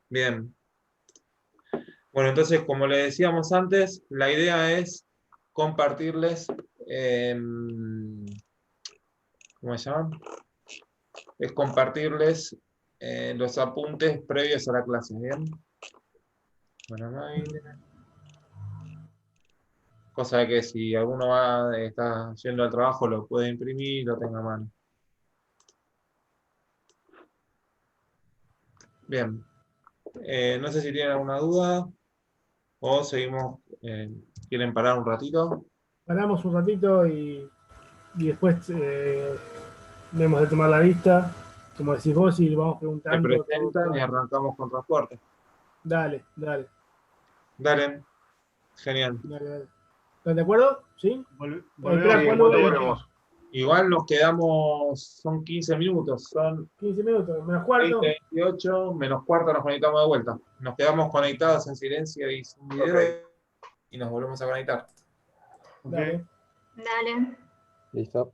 [SPEAKER 2] Bien. Bueno, entonces, como le decíamos antes, la idea es compartirles, ¿cómo se llaman? Es compartirles los apuntes previos a la clase, ¿bien? Bueno, cosa de que si alguno está yendo al trabajo, lo puede imprimir y lo tenga a mano. Bien. No sé si tienen alguna duda o seguimos, quieren parar un ratito.
[SPEAKER 1] Paramos un ratito y después vemos de tomar la lista. Como decís vos, y vamos
[SPEAKER 2] Se
[SPEAKER 1] preguntando
[SPEAKER 2] presentan y arrancamos con transporte.
[SPEAKER 1] Dale, dale.
[SPEAKER 2] Dale. Genial.
[SPEAKER 1] Dale. ¿Estás de acuerdo? ¿Sí?
[SPEAKER 6] Volvemos,
[SPEAKER 1] Sí,
[SPEAKER 6] ¿cuándo volvemos?
[SPEAKER 2] Igual nos quedamos, son 15 minutos, son
[SPEAKER 1] 15 minutos, menos cuarto.
[SPEAKER 2] 20, 28, menos cuarto nos conectamos de vuelta. Nos quedamos conectados en silencio y sin video y nos volvemos a conectar.
[SPEAKER 1] Dale.
[SPEAKER 4] Dale.
[SPEAKER 2] Listo.